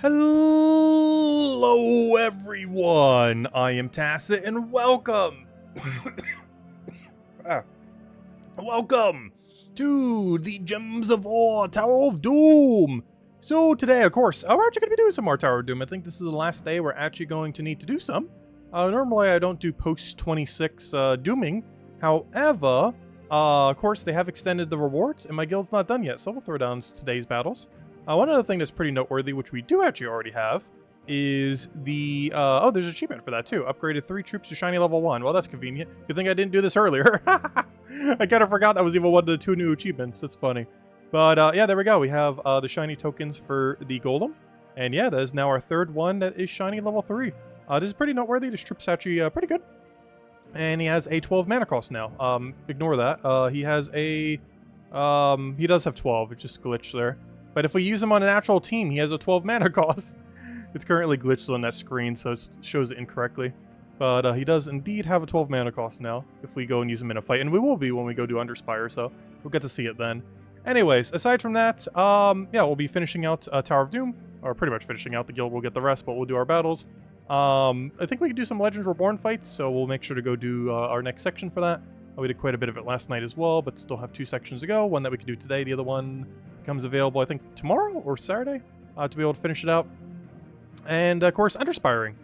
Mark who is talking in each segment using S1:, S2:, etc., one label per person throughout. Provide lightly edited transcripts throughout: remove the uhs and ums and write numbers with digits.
S1: Hello, everyone. I am Tacit, and welcome. Welcome to the Gems of War Tower of Doom. So today, of course, we're actually going to be doing some more Tower of Doom. I think this is the last day we're actually going to need to do some. Normally, I don't do post 26 dooming. However, of course, they have extended the rewards, and my guild's not done yet, so we'll throw down today's battles. One other thing that's pretty noteworthy, which we do actually already have, is the, oh, there's an achievement for that too. Upgraded 3 troops to shiny level 1. Well, that's convenient. Good thing I didn't do this earlier. I kind of forgot that was even one of the 2 new achievements. That's funny. But, yeah, there we go. We have the shiny tokens for the golem. And yeah, that is now our 3rd one that is shiny level 3. This is pretty noteworthy. This troop's actually pretty good. And he has a 12 mana cost now. Ignore that. He has a, he does have 12. It just glitched there. But if we use him on an actual team, he has a 12 mana cost. It's currently glitched on that screen, so it shows it incorrectly. But he does indeed have a 12 mana cost now, if we go and use him in a fight. And we will be when we go do Underspire, so we'll get to see it then. Anyways, aside from that, yeah, we'll be finishing out Tower of Doom. Or pretty much finishing out. The guild will get the rest, but we'll do our battles. I think we can do some Legends Reborn fights, so we'll make sure to go do our next section for that. We did quite a bit of it last night as well, but still have 2 sections to go. One that we can do today, the other one becomes available, I think, tomorrow or Saturday to be able to finish it out. And, of course, Underspiring.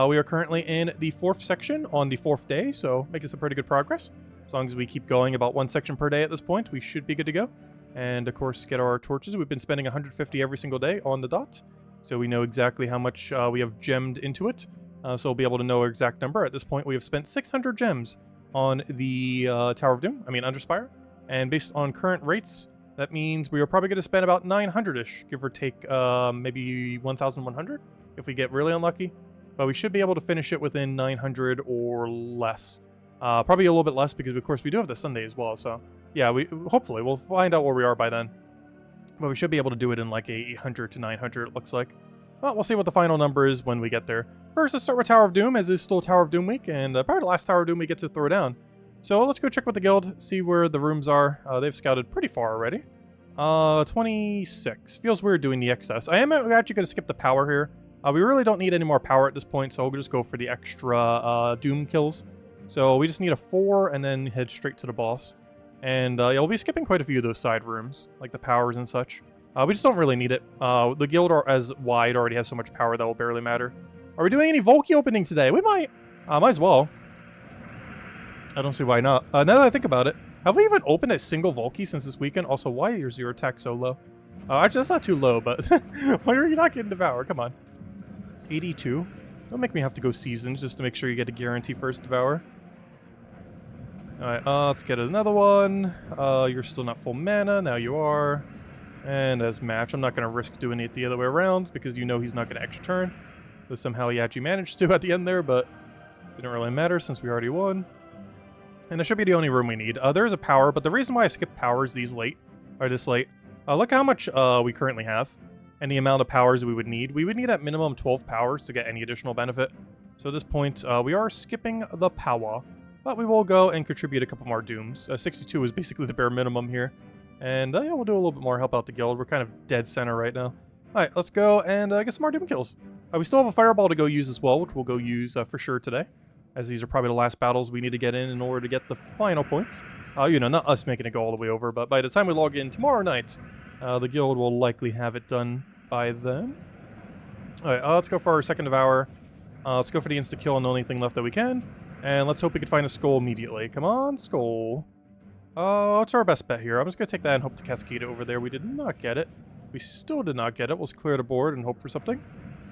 S1: We are currently in the 4th section on the 4th day, so making some pretty good progress. As long as we keep going about 1 section per day at this point, we should be good to go. And, of course, get our torches. We've been spending 150 every single day on the dot, so we know exactly how much we have gemmed into it. So we'll be able to know our exact number. At this point, we have spent 600 gems on the Tower of Doom, Underspire. And based on current rates, that means we are probably going to spend about 900-ish, give or take maybe 1,100 if we get really unlucky. But we should be able to finish it within 900 or less. Probably a little bit less because, of course, we do have the Sunday as well. So, yeah, hopefully we'll find out where we are by then. But we should be able to do it in like 800 to 900, it looks like. Well, we'll see what the final number is when we get there. First, let's start with Tower of Doom, as it's still Tower of Doom week, and probably the last Tower of Doom we get to throw down. So let's go check with the guild, see where the rooms are. They've scouted pretty far already. 26. Feels weird doing the excess. I am actually going to skip the power here. We really don't need any more power at this point, so we'll just go for the extra Doom kills. So we just need a 4 and then head straight to the boss. And yeah, we'll be skipping quite a few of those side rooms, like the powers and such. We just don't really need it. The guild as wide already has so much power that will barely matter. Are we doing any Volky opening today? We might. Might as well. I don't see why not. Now that I think about it, have we even opened a single Volky since this weekend? Also, why is your attack so low? Actually, that's not too low, but why are you not getting devoured? Come on. 82. Don't make me have to go seasons just to make sure you get a guarantee first devour. Alright, let's get another one. You're still not full mana. Now you are. And as match, I'm not going to risk doing it the other way around because you know he's not going to extra turn. Though somehow he actually managed to at the end there, but it didn't really matter since we already won. And that should be the only room we need. There is a power, but the reason why I skip powers this late, look how much we currently have and the amount of powers we would need. We would need at minimum 12 powers to get any additional benefit. So at this point, we are skipping the power, but we will go and contribute a couple more dooms. 62 is basically the bare minimum here. And yeah, we'll do a little bit more, help out the guild. We're kind of dead center right now. Alright, let's go and get some more doom kills. We still have a fireball to go use as well, which we'll go use for sure today. As these are probably the last battles we need to get in order to get the final points. You know, not us making it go all the way over, but by the time we log in tomorrow night, the guild will likely have it done by then. Alright, let's go for our second devour. Let's go for the insta-kill and the only thing left that we can. And let's hope we can find a skull immediately. Come on, skull. What's our best bet here? I'm just going to take that and hope to cascade it over there. We did not get it. We still did not get it. Let's clear the board and hope for something.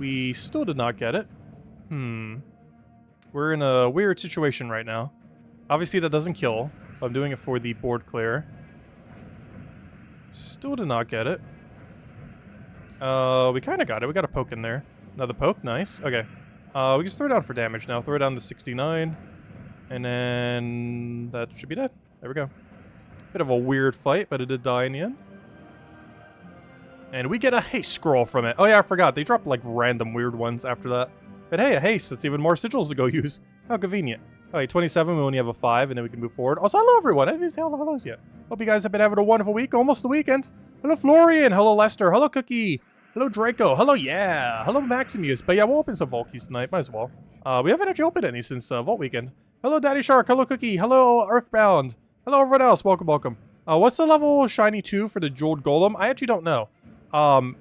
S1: We still did not get it. We're in a weird situation right now. Obviously, that doesn't kill. I'm doing it for the board clear. Still did not get it. We kind of got it. We got a poke in there. Another poke. Nice. Okay. We just throw down for damage now. Throw down the 69. And then that should be dead. There we go. Bit of a weird fight, but it did die in the end. And we get a haste scroll from it. Oh yeah, I forgot. They dropped like random weird ones after that. But hey, a haste. That's even more sigils to go use. How convenient. Alright, 27. We only have a 5, and then we can move forward. Also, hello everyone. I didn't say hellos yet. Hope you guys have been having a wonderful week. Almost the weekend. Hello Florian. Hello Lester. Hello Cookie. Hello, Draco. Hello, yeah. Hello, Maximus. But yeah, we'll open some Vault keys tonight. Might as well. We haven't actually opened any since Vault Weekend. Hello, Daddy Shark. Hello, Cookie. Hello, Earthbound. Hello, everyone else. Welcome, welcome. What's the level Shiny 2 for the Jeweled Golem? I actually don't know.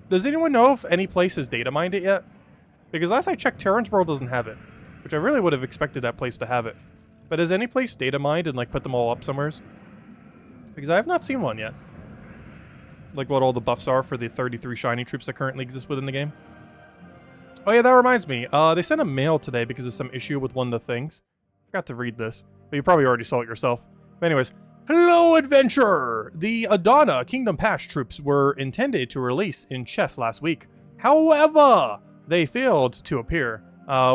S1: Does anyone know if any place has data mined it yet? Because last I checked, Terran's World doesn't have it. Which I really would have expected that place to have it. But has any place data mined and, like, put them all up somewheres? Because I have not seen one yet. Like what all the buffs are for the 33 shiny troops that currently exist within the game. Oh yeah, that reminds me. They sent a mail today because of some issue with one of the things. Forgot to read this, but you probably already saw it yourself. But anyways, hello adventurer! The Adana Kingdom Pass troops were intended to release in chess last week. However, they failed to appear.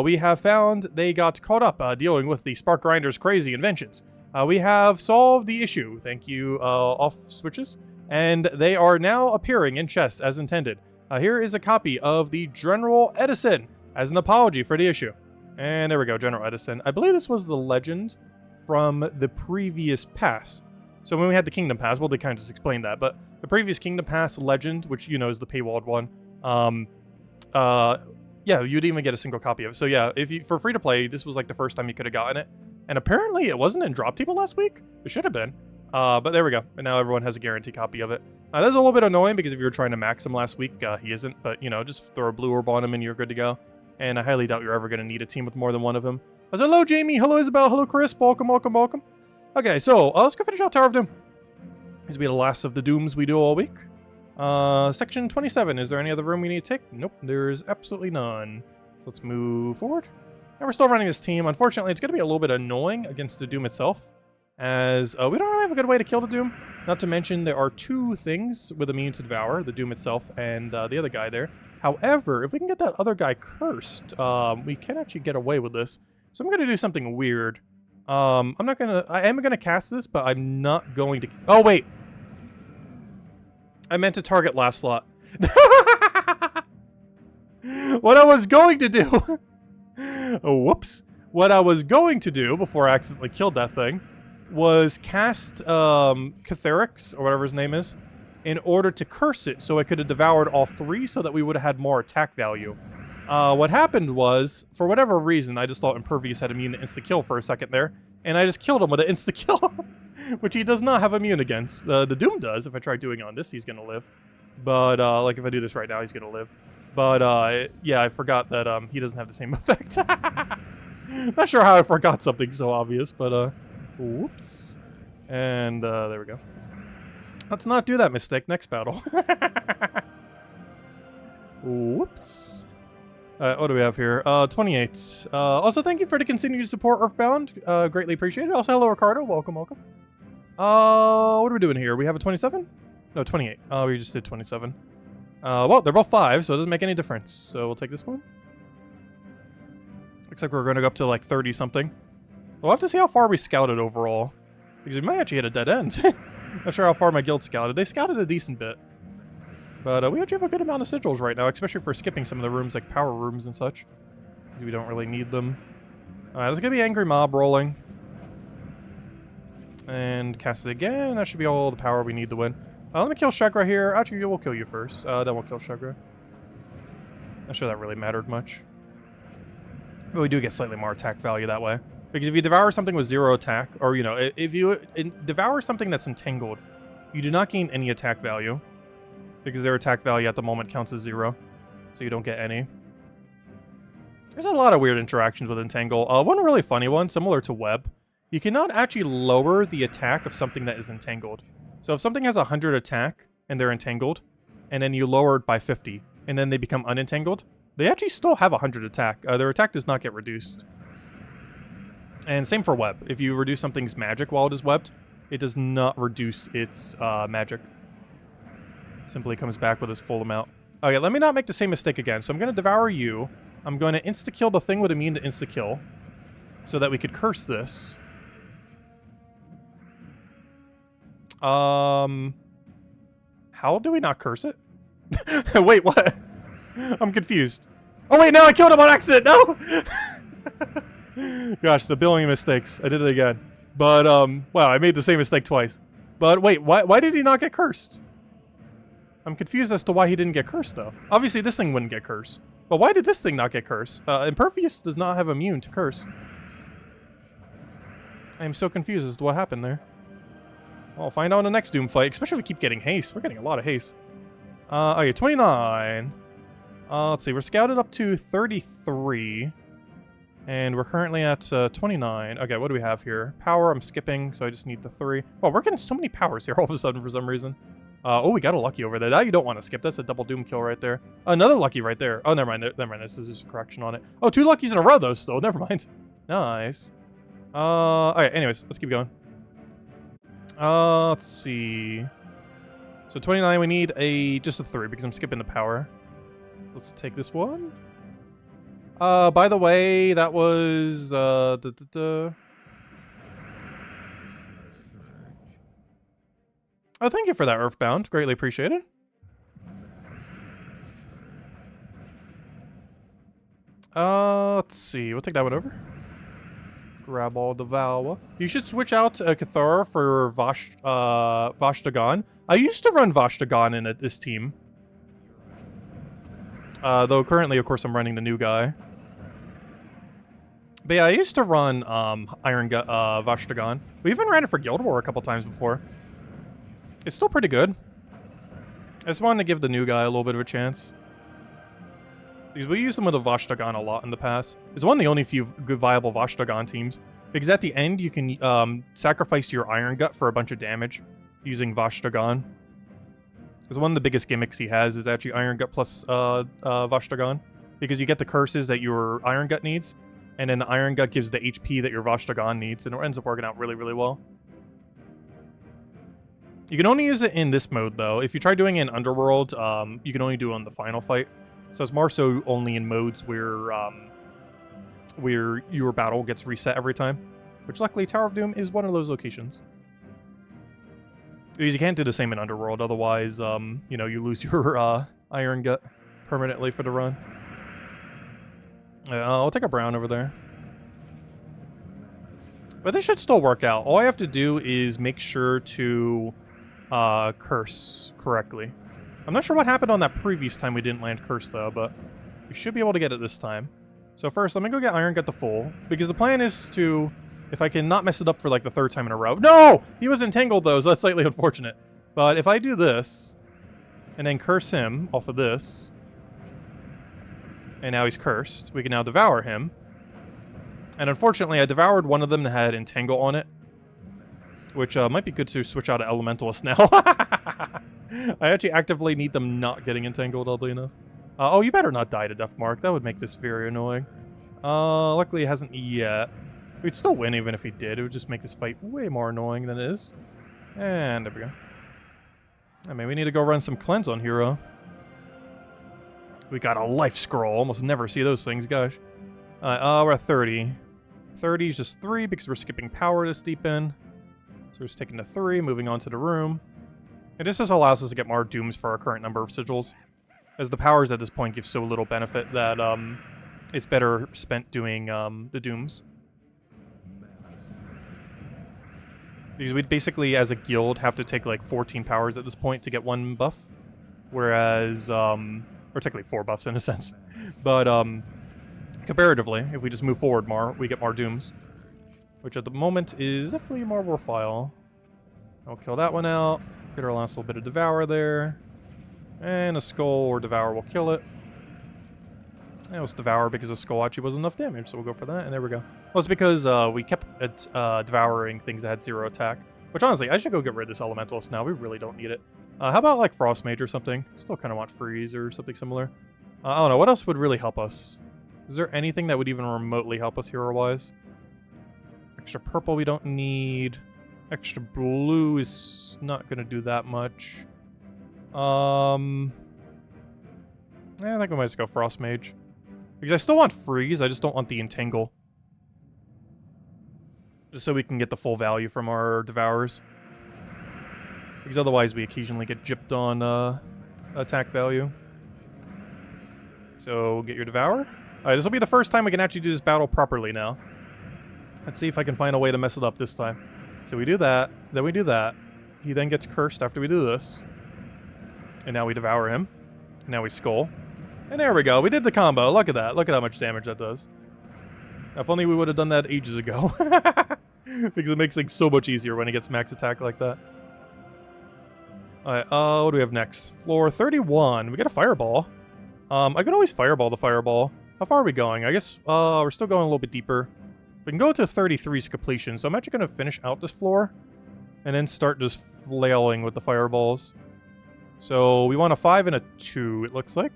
S1: We have found they got caught up dealing with the Spark Grinder's crazy inventions. We have solved the issue. Thank you, off switches. And they are now appearing in chess as intended. Here is a copy of the General Edison as an apology for the issue. And there we go, General Edison. I believe this was the legend from the previous pass. So when we had the Kingdom Pass, well, they kind of just explained that. But the previous Kingdom Pass legend, which, you know, is the paywalled one, yeah, you'd even get a single copy of it. So yeah, if you for free to play, this was like the first time you could have gotten it. And apparently it wasn't in Drop Table last week. It should have been. But there we go. And now everyone has a guarantee copy of it. That's a little bit annoying because if you were trying to max him last week, he isn't. But, you know, just throw a blue orb on him and you're good to go. And I highly doubt you're ever going to need a team with more than one of them. Hello, Jamie. Hello, Isabel. Hello, Chris. Welcome, welcome, welcome. Okay, so let's go finish out Tower of Doom. This will be the last of the Dooms we do all week. Section 27. Is there any other room we need to take? Nope, there's absolutely none. Let's move forward. And we're still running this team. Unfortunately, it's going to be a little bit annoying against the Doom itself. As we don't really have a good way to kill the Doom. Not to mention there are two things with immune to devour, the Doom itself and the other guy there. However, if we can get that other guy cursed, we can actually get away with this. So I'm going to do something weird. I am going to cast this, but I'm not going to... Oh, wait. I meant to target last slot. What I was going to do... Oh, whoops. What I was going to do before I accidentally killed that thing was cast Catharix, or whatever his name is, in order to curse it so it could have devoured all three so that we would have had more attack value. What happened was, for whatever reason, I just thought Impervious had immune to insta-kill for a second there, and I just killed him with an insta-kill, which he does not have immune against. The Doom does. If I try doing on this, he's going to live. But, like, if I do this right now, he's going to live. But, yeah, I forgot that he doesn't have the same effect. Not sure how I forgot something so obvious, but, whoops. And, there we go. Let's not do that mistake next battle. Whoops. What do we have here? 28. Also, thank you for the continued support, Earthbound. Greatly appreciated. Also, hello, Ricardo. Welcome, welcome. What are we doing here? We have a 27? No, 28. Oh, we just did 27. Well, they're both 5, so it doesn't make any difference. So we'll take this one. Looks like we're going to go up to like 30-something. We'll have to see how far we scouted overall. Because we might actually hit a dead end. Not sure how far my guild scouted. They scouted a decent bit. But we actually have a good amount of sigils right now, especially for skipping some of the rooms, like power rooms and such. We don't really need them. Alright, there's going to be Angry Mob rolling. And cast it again. That should be all the power we need to win. Let me kill Shagra here. Actually, we'll kill you first. Then we'll kill Shagra. Not sure that really mattered much. But we do get slightly more attack value that way. Because if you devour something with 0 attack, or, you know, if you devour something that's entangled, you do not gain any attack value. Because their attack value at the moment counts as 0. So you don't get any. There's a lot of weird interactions with Entangle. One really funny one, similar to Web. You cannot actually lower the attack of something that is entangled. So if something has 100 attack, and they're entangled, and then you lower it by 50, and then they become unentangled, they actually still have 100 attack. Their attack does not get reduced. And same for Web. If you reduce something's magic while it is webbed, it does not reduce its magic. Simply comes back with its full amount. Okay, let me not make the same mistake again. So I'm going to devour you. I'm going to insta-kill the thing with immune to insta-kill, so that we could curse this. How do we not curse it? Wait, what? I'm confused. Oh wait, no, I killed him on accident. No. Gosh, the billing mistakes. I did it again. But wow, I made the same mistake twice. But wait, why did he not get cursed? I'm confused as to why he didn't get cursed, though. Obviously, this thing wouldn't get cursed. But why did this thing not get cursed? Impervious does not have immune to curse. I am so confused as to what happened there. Well, I'll find out in the next Doom fight, especially if we keep getting haste. We're getting a lot of haste. Okay, 29. Let's see, we're scouted up to 33. And we're currently at 29. Okay, what do we have here? Power, I'm skipping, so I just need the 3. Oh, we're getting so many powers here all of a sudden for some reason. Oh, we got a lucky over there. That you don't want to skip. That's a double Doom kill right there. Another lucky right there. Oh, never mind. Never mind. This is just a correction on it. Oh, 2 luckies in a row, though, still. Never mind. Nice. Alright, anyways, let's keep going. Let's see. So 29, we need just a 3 because I'm skipping the power. Let's take this one. By the way, that was, Oh, thank you for that, Earthbound. Greatly appreciated. Let's see. We'll take that one over. Grab all Devour. You should switch out Cathar for Vashtagan. I used to run Vashtagan in this team. Though currently, of course, I'm running the new guy. But yeah, I used to run Vashtagan. We even ran it for Guild War a couple times before. It's still pretty good. I just wanted to give the new guy a little bit of a chance. Because we used him with a Vashtagan a lot in the past. It's one of the only few good viable Vashtagan teams. Because at the end, you can sacrifice your Iron Gut for a bunch of damage using Vashtagan. Because one of the biggest gimmicks he has is actually Iron Gut plus Vashtagan. Because you get the curses that your Iron Gut needs. And then the Iron Gut gives the HP that your Vashtagan needs. And it ends up working out really, really well. You can only use it in this mode, though. If you try doing it in Underworld, you can only do it on the final fight. So it's more so only in modes where your battle gets reset every time. Which, luckily, Tower of Doom is one of those locations. Because you can't do the same in Underworld, otherwise, you know, you lose your Iron Gut permanently for the run. I'll take a brown over there. But this should still work out. All I have to do is make sure to curse correctly. I'm not sure what happened on that previous time we didn't land curse, though, but we should be able to get it this time. So first, let me go get Iron Gut the full, because the plan is to, if I can not mess it up for like the 3rd time in a row. No! He was entangled, though, so that's slightly unfortunate. But if I do this, and then curse him off of this, and now he's cursed, we can now devour him. And unfortunately, I devoured one of them that had Entangle on it, which might be good to switch out to Elementalist now. I actually actively need them not getting entangled, oddly enough. Oh, you better not die to Death Mark. That would make this very annoying. Luckily, it hasn't yet. We'd still win even if he did. It would just make this fight way more annoying than it is. And there we go. I mean, we need to go run some cleanse on Hero. We got a life scroll. Almost never see those things, gosh. We're at 30. 30 is just 3 because we're skipping power to steepen. So we're just taking the 3, moving on to the room. And this just allows us to get more dooms for our current number of sigils, as the powers at this point give so little benefit that it's better spent doing the dooms. Because we'd basically, as a guild, have to take like 14 powers at this point to get 1 buff. Whereas, or technically 4 buffs in a sense. But comparatively, if we just move forward more, we get more dooms. Which at the moment is definitely more worthwhile. I'll kill that one out. Get our last little bit of Devour there. And a Skull or Devour will kill it. And it was Devour because a Skull actually was enough damage, so we'll go for that, and there we go. Well, it's because we kept devouring things that had 0 attack. Which, honestly, I should go get rid of this Elementalist now. We really don't need it. How about, like, Frost Mage or something? Still kind of want Freeze or something similar. I don't know. What else would really help us? Is there anything that would even remotely help us hero-wise? Extra purple we don't need. Extra blue is not going to do that much. Yeah, I think we might just go Frost Mage. Because I still want Freeze, I just don't want the Entangle. Just so we can get the full value from our Devours. Because otherwise we occasionally get gypped on attack value. So, get your Devour. Alright, this will be the first time we can actually do this battle properly now. Let's see if I can find a way to mess it up this time. So we do that, then we do that. He then gets cursed after we do this. And now we devour him. Now we skull. And there we go. We did the combo. Look at that. Look at how much damage that does. If only we would have done that ages ago. Because it makes things so much easier when he gets max attack like that. Alright, what do we have next? Floor 31. We got a fireball. I could always fireball the fireball. How far are we going? I guess we're still going a little bit deeper. We can go to 33's completion, so I'm actually going to finish out this floor. And then start just flailing with the fireballs. So we want a 5 and a 2, it looks like.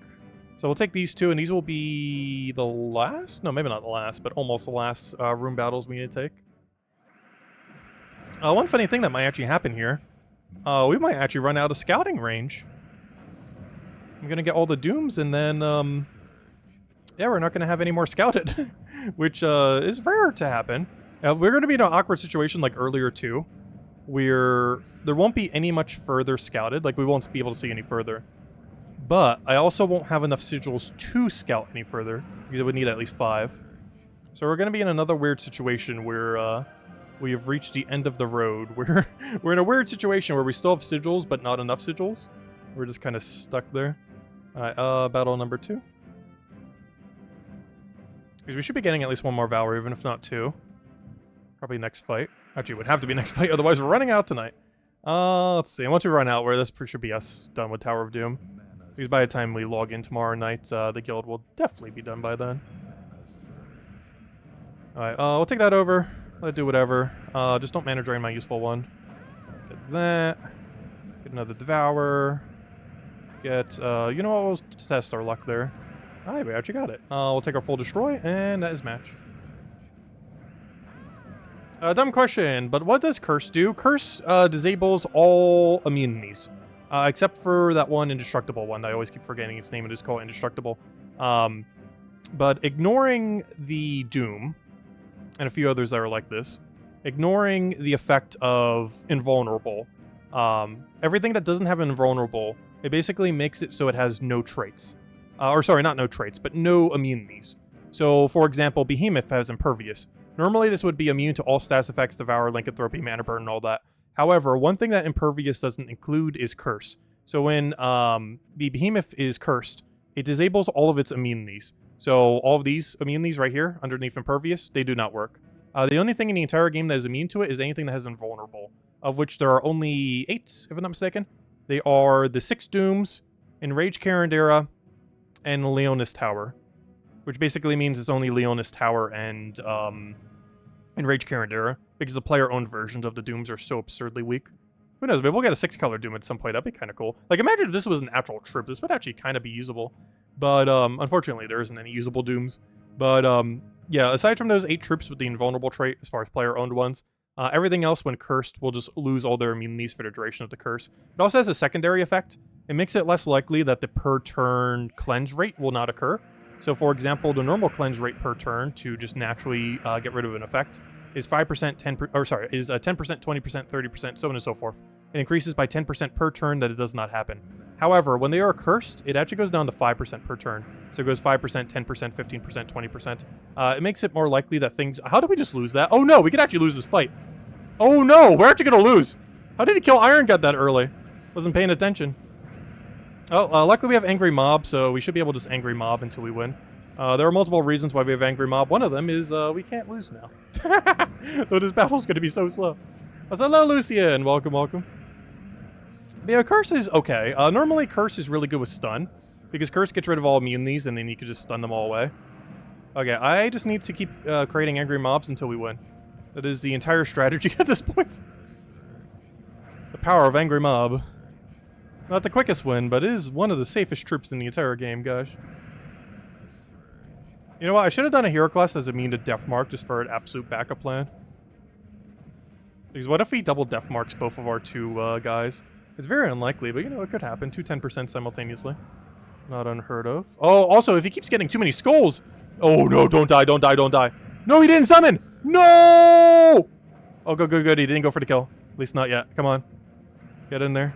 S1: So we'll take these two, and these will be the last? No, maybe not the last, but almost the last room battles we need to take. One funny thing that might actually happen here. We might actually run out of scouting range. I'm going to get all the dooms, and then, yeah, we're not going to have any more scouted. Which is rare to happen. We're going to be in an awkward situation like earlier, too. Where there won't be any much further scouted. Like, we won't be able to see any further. But I also won't have enough sigils to scout any further. Because it would need at least 5. So we're going to be in another weird situation where we have reached the end of the road. We're in a weird situation where we still have sigils, but not enough sigils. We're just kind of stuck there. Alright, battle number 2. Because we should be getting at least one more Valor, even if not 2. Probably next fight. Actually, it would have to be next fight, otherwise we're running out tonight. Let's see. And once we run out, this should be us done with Tower of Doom. Because by the time we log in tomorrow night, the guild will definitely be done by then. Alright, we'll take that over. Let it do whatever. Just don't mana drain my useful one. Get that. Get another Devour. Get, you know what, we'll test our luck there. Alright, we actually got it. We'll take our full destroy, and that is match. Dumb question, but what does Curse do? Curse disables all immunities. Except for that one indestructible one. I always keep forgetting its name. It is called indestructible. But ignoring the Doom, and a few others that are like this, ignoring the effect of invulnerable, everything that doesn't have an invulnerable, it basically makes it so it has no traits. Or sorry, not no traits, but no immunities. So, for example, Behemoth has Impervious. Normally, this would be immune to all status effects, Devour, Lycanthropy, Mana Burn, and all that. However, one thing that Impervious doesn't include is Curse. So when the Behemoth is cursed, it disables all of its immunities. So all of these immunities right here, underneath Impervious, they do not work. The only thing in the entire game that is immune to it is anything that has Invulnerable, of which there are only 8, if I'm not mistaken. They are the 6 Dooms, Enraged Carandera, and Leonis Tower. Which basically means it's only Leonis Tower and Enraged Carandera, because the player-owned versions of the Dooms are so absurdly weak. Who knows, maybe we'll get a 6-color Doom at some point. That'd be kind of cool. Like, imagine if this was an actual troop. This would actually kind of be usable. But, unfortunately, there isn't any usable Dooms. But, yeah, aside from those 8 troops with the invulnerable trait, as far as player-owned ones, everything else, when cursed, will just lose all their immunities for the duration of the curse. It also has a secondary effect. It makes it less likely that the per-turn cleanse rate will not occur. So, for example, the normal cleanse rate per turn to just naturally get rid of an effect is 5%, 10%, or sorry, is 10%, 20%, 30%, so on and so forth. It increases by 10% per turn that it does not happen. However, when they are cursed, it actually goes down to 5% per turn. So it goes 5%, 10%, 15%, 20%. It makes it more likely that things... How did we just lose that? Oh no, we could actually lose this fight. Oh no, we're actually going to lose. How did he kill Iron God that early? Wasn't paying attention. Oh, luckily we have Angry Mob, so we should be able to just Angry Mob until we win. There are multiple reasons why we have Angry Mob. One of them is we can't lose now. So this battle's going to be so slow. Hello, Lucian. Welcome, welcome. But yeah, Curse is okay. Normally, Curse is really good with stun, because Curse gets rid of all immunities, and then you can just stun them all away. Okay, I just need to keep creating Angry Mobs until we win. That is the entire strategy at this point. The power of Angry Mob. Not the quickest win, but it is one of the safest troops in the entire game, gosh. You know what, I should have done a hero class as a mean to Death Mark just for an absolute backup plan. Because what if we double Death Marks both of our 2 guys? It's very unlikely, but you know, it could happen. 2 10% simultaneously. Not unheard of. Oh, also, if he keeps getting too many skulls... Oh no, don't die, don't die, don't die. No, he didn't summon! No! Oh, good, good, good. He didn't go for the kill. At least not yet. Come on. Get in there.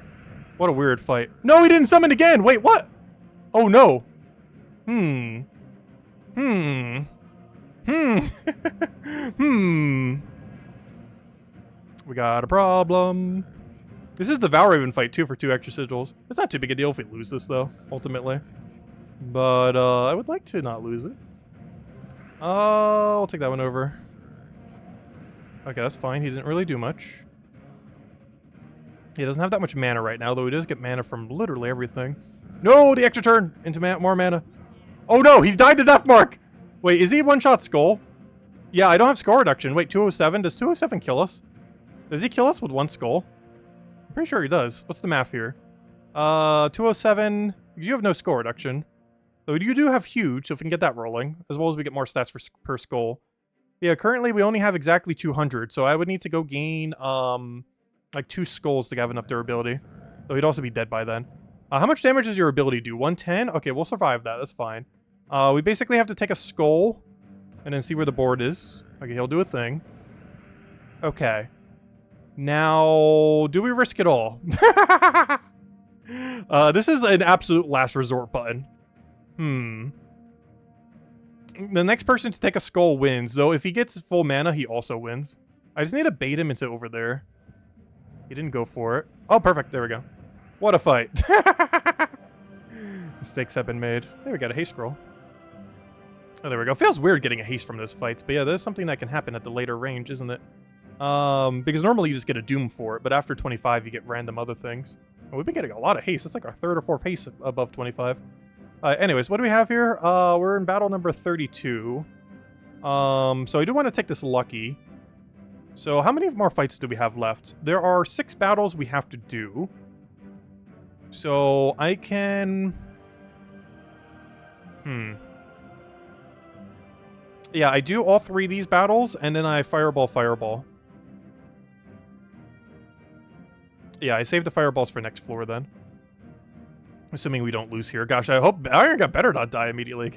S1: What a weird fight. No, he didn't summon again! Wait, what? Oh no. Hmm. We got a problem. This is the Valraven fight, too, for 2 extra sigils. It's not too big a deal if we lose this, though, ultimately. But, I would like to not lose it. I'll take that one over. Okay, that's fine. He didn't really do much. He doesn't have that much mana right now, though he does get mana from literally everything. No, the extra turn into more mana. Oh no, he died to Death Mark! Wait, is he one-shot Skull? Yeah, I don't have skull reduction. Wait, 207? Does 207 kill us? Does he kill us with 1 skull? I'm pretty sure he does. What's the math here? 207... You have no skull reduction. Though you do have huge, so if we can get that rolling, as well as we get more stats per skull. Yeah, currently we only have exactly 200, so I would need to go gain, like 2 skulls to have enough durability. Though he'd also be dead by then. How much damage does your ability do? 110? Okay, we'll survive that. That's fine. We basically have to take a skull and then see where the board is. Okay, he'll do a thing. Okay. Now, do we risk it all? This is an absolute last resort button. The next person to take a skull wins, though if he gets full mana, he also wins. I just need to bait him into over there. He didn't go for it. Oh, perfect. There we go. What a fight. Mistakes have been made. There we got a haste scroll. Oh, there we go. Feels weird getting a haste from those fights, but yeah, that's something that can happen at the later range, isn't it? Because normally you just get a doom for it, but after 25 you get random other things. And we've been getting a lot of haste. It's like our 3rd or 4th haste above 25. Anyways, what do we have here? We're in battle number 32. So I do want to take this lucky. So how many more fights do we have left? There are 6 battles we have to do. So I can... Yeah, I do all 3 of these battles, and then I fireball. Yeah, I save the fireballs for next floor then. Assuming we don't lose here. Gosh, I hope Iron Gut better not die immediately.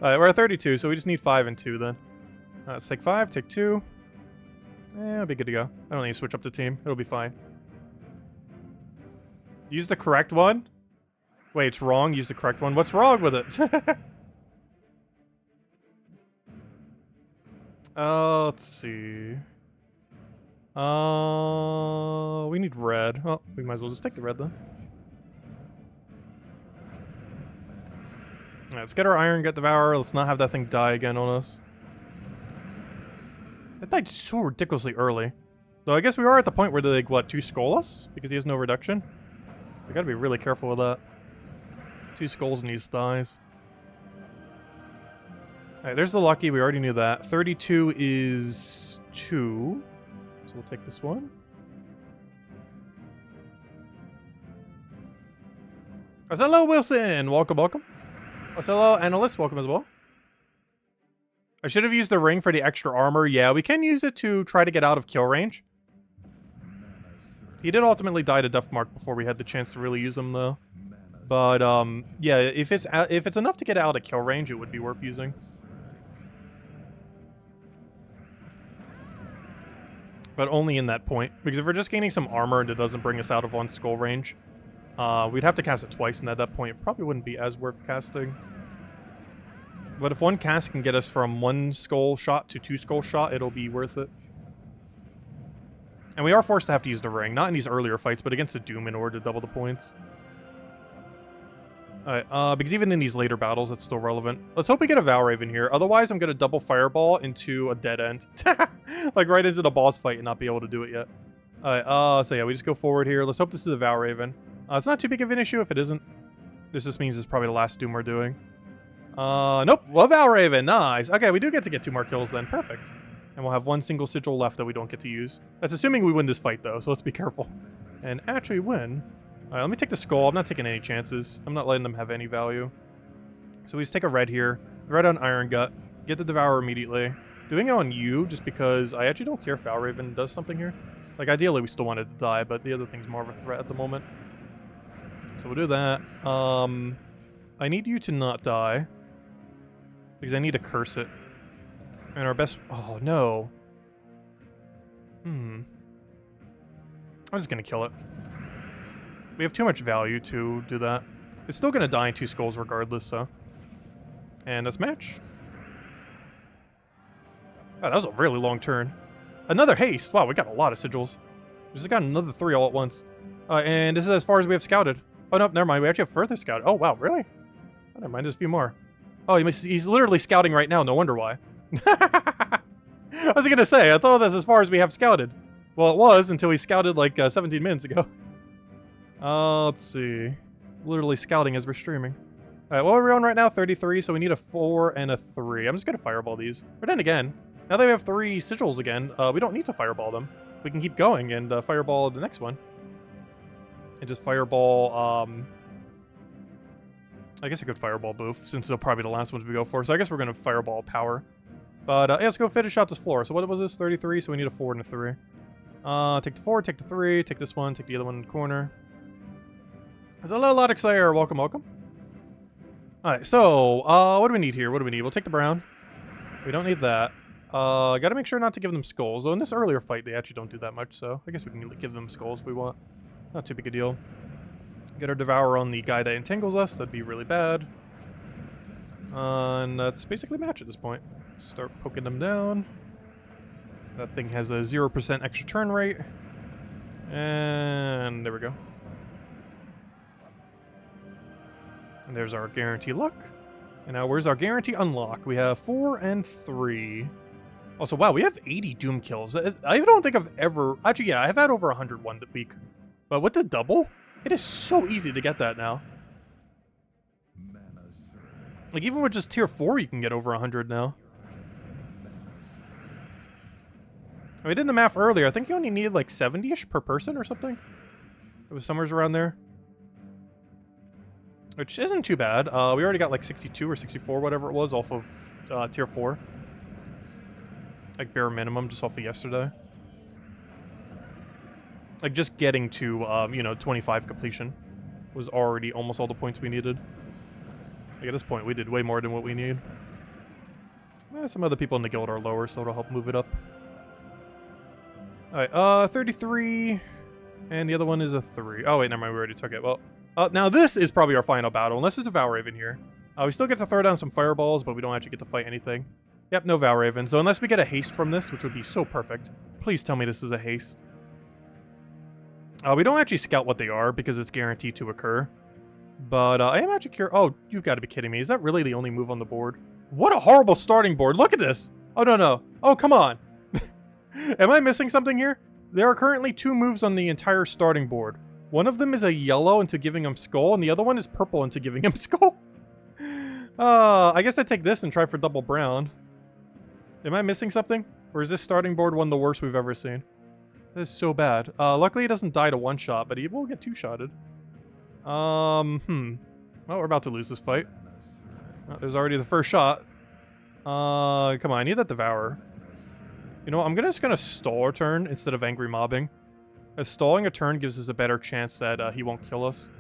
S1: We're at 32, so we just need 5 and 2 then. Let's take 5, take 2. It'll be good to go. I don't need to switch up the team. It'll be fine. Use the correct one? Wait, it's wrong. Use the correct one. What's wrong with it? Let's see. We need red. Oh, we might as well just take the red then. Alright, let's get our Iron Gut Devourer. Let's not have that thing die again on us. It died so ridiculously early. Though I guess we are at the point where they, like, what, 2 skull us? Because he has no reduction? So I gotta be really careful with that. 2 skulls and he just dies. Alright, there's the lucky. We already knew that. 32 is 2. So we'll take this one. Hello, Wilson! Welcome. Hello, Analyst. Welcome as well. I should have used the ring for the extra armor. Yeah, we can use it to try to get out of kill range. He did ultimately die to Death Mark before we had the chance to really use him, though. But, yeah, if it's enough to get out of kill range, it would be worth using. But only in that point. Because if we're just gaining some armor and it doesn't bring us out of 1 skull range, we'd have to cast it twice, and at that point, it probably wouldn't be as worth casting. But if 1 cast can get us from 1 skull shot to 2 skull shot, it'll be worth it. And we are forced to have to use the ring. Not in these earlier fights, but against the Doom in order to double the points. Alright, because even in these later battles, it's still relevant. Let's hope we get a Valraven here. Otherwise, I'm going to double Fireball into a dead end. Like, right into the boss fight and not be able to do it yet. Alright, so yeah, we just go forward here. Let's hope this is a Valraven. It's not too big of an issue if it isn't. This just means it's probably the last Doom we're doing. Nope. Well, Valraven. Nice. Okay, we do get to get 2 more kills then. Perfect. And we'll have 1 single sigil left that we don't get to use. That's assuming we win this fight, though, so let's be careful. And actually win. Alright, let me take the skull. I'm not taking any chances. I'm not letting them have any value. So we just take a red here. Red on Iron Gut. Get the Devourer immediately. Doing it on you, just because I actually don't care if Valraven does something here. Like, ideally we still wanted to die, but the other thing's more of a threat at the moment. So we'll do that. I need you to not die. Because I need to curse it. And our best... Oh, no. I'm just going to kill it. We have too much value to do that. It's still going to die in 2 skulls regardless, so... And that's match. Oh, that was a really long turn. Another haste! Wow, we got a lot of sigils. We just got another 3 all at once. And this is as far as we have scouted. Oh, no, never mind. We actually have further scouted. Oh, wow, really? Oh, never mind. There's a few more. Oh, he's literally scouting right now. No wonder why. I was going to say, I thought that's as far as we have scouted. Well, it was until he scouted like 17 minutes ago. Let's see. Literally scouting as we're streaming. Alright, what are we on right now? 33, so we need a 4 and a 3. I'm just going to fireball these. But then again, now that we have 3 sigils again, we don't need to fireball them. We can keep going and fireball the next one. And just fireball, I guess I could fireball Boof, since they'll probably be the last ones we go for. So I guess we're going to fireball Power. But yeah, let's go finish out this floor. So what was this? 33, so we need a 4 and a 3. Take the 4, take the 3, take this one, take the other one in the corner. Hello, Logic Slayer. Welcome, welcome. Alright, so, what do we need here? What do we need? We'll take the brown. We don't need that. Gotta make sure not to give them skulls. Though in this earlier fight, they actually don't do that much, so I guess we can give them skulls if we want. Not too big a deal. Get our Devourer on the guy that entangles us. That'd be really bad. And that's basically match at this point. Start poking them down. That thing has a 0% extra turn rate. And there we go. And there's our guarantee luck. And now where's our guarantee unlock? We have 4 and 3. Also, wow, we have 80 Doom kills. I don't think I've ever... Actually, yeah, I've had over 100 one week. But with the double, it is so easy to get that now. Like, even with just tier 4, you can get over 100 now. We did the math earlier. I think you only needed like 70-ish per person or something. It was somewhere around there. Which isn't too bad. We already got like 62 or 64, whatever it was, off of tier 4. Like bare minimum, just off of yesterday. Like just getting to, you know, 25 completion was already almost all the points we needed. Like at this point, we did way more than what we need. Some other people in the guild are lower, so it'll help move it up. Alright, 33, and the other one is a 3. Oh, wait, never mind, we already took it. Well, now this is probably our final battle, unless there's a Valraven here. We still get to throw down some fireballs, but we don't actually get to fight anything. Yep, no Valraven. So unless we get a haste from this, which would be so perfect. Please tell me this is a haste. We don't actually scout what they are, because it's guaranteed to occur. But I am actually curious. Oh, you've got to be kidding me. Is that really the only move on the board? What a horrible starting board. Look at this. Oh, no, no. Oh, come on. Am I missing something here? There are currently 2 moves on the entire starting board. One of them is a yellow into giving him skull, and the other one is purple into giving him skull. I guess I take this and try for double brown. Am I missing something? Or is this starting board one of the worst we've ever seen? That is so bad. Luckily he doesn't die to one shot, but he will get 2-shotted. Well, we're about to lose this fight. There's already the first shot. Come on, I need that Devourer. You know what, I'm just gonna stall a turn instead of angry mobbing. As stalling a turn gives us a better chance that he won't kill us.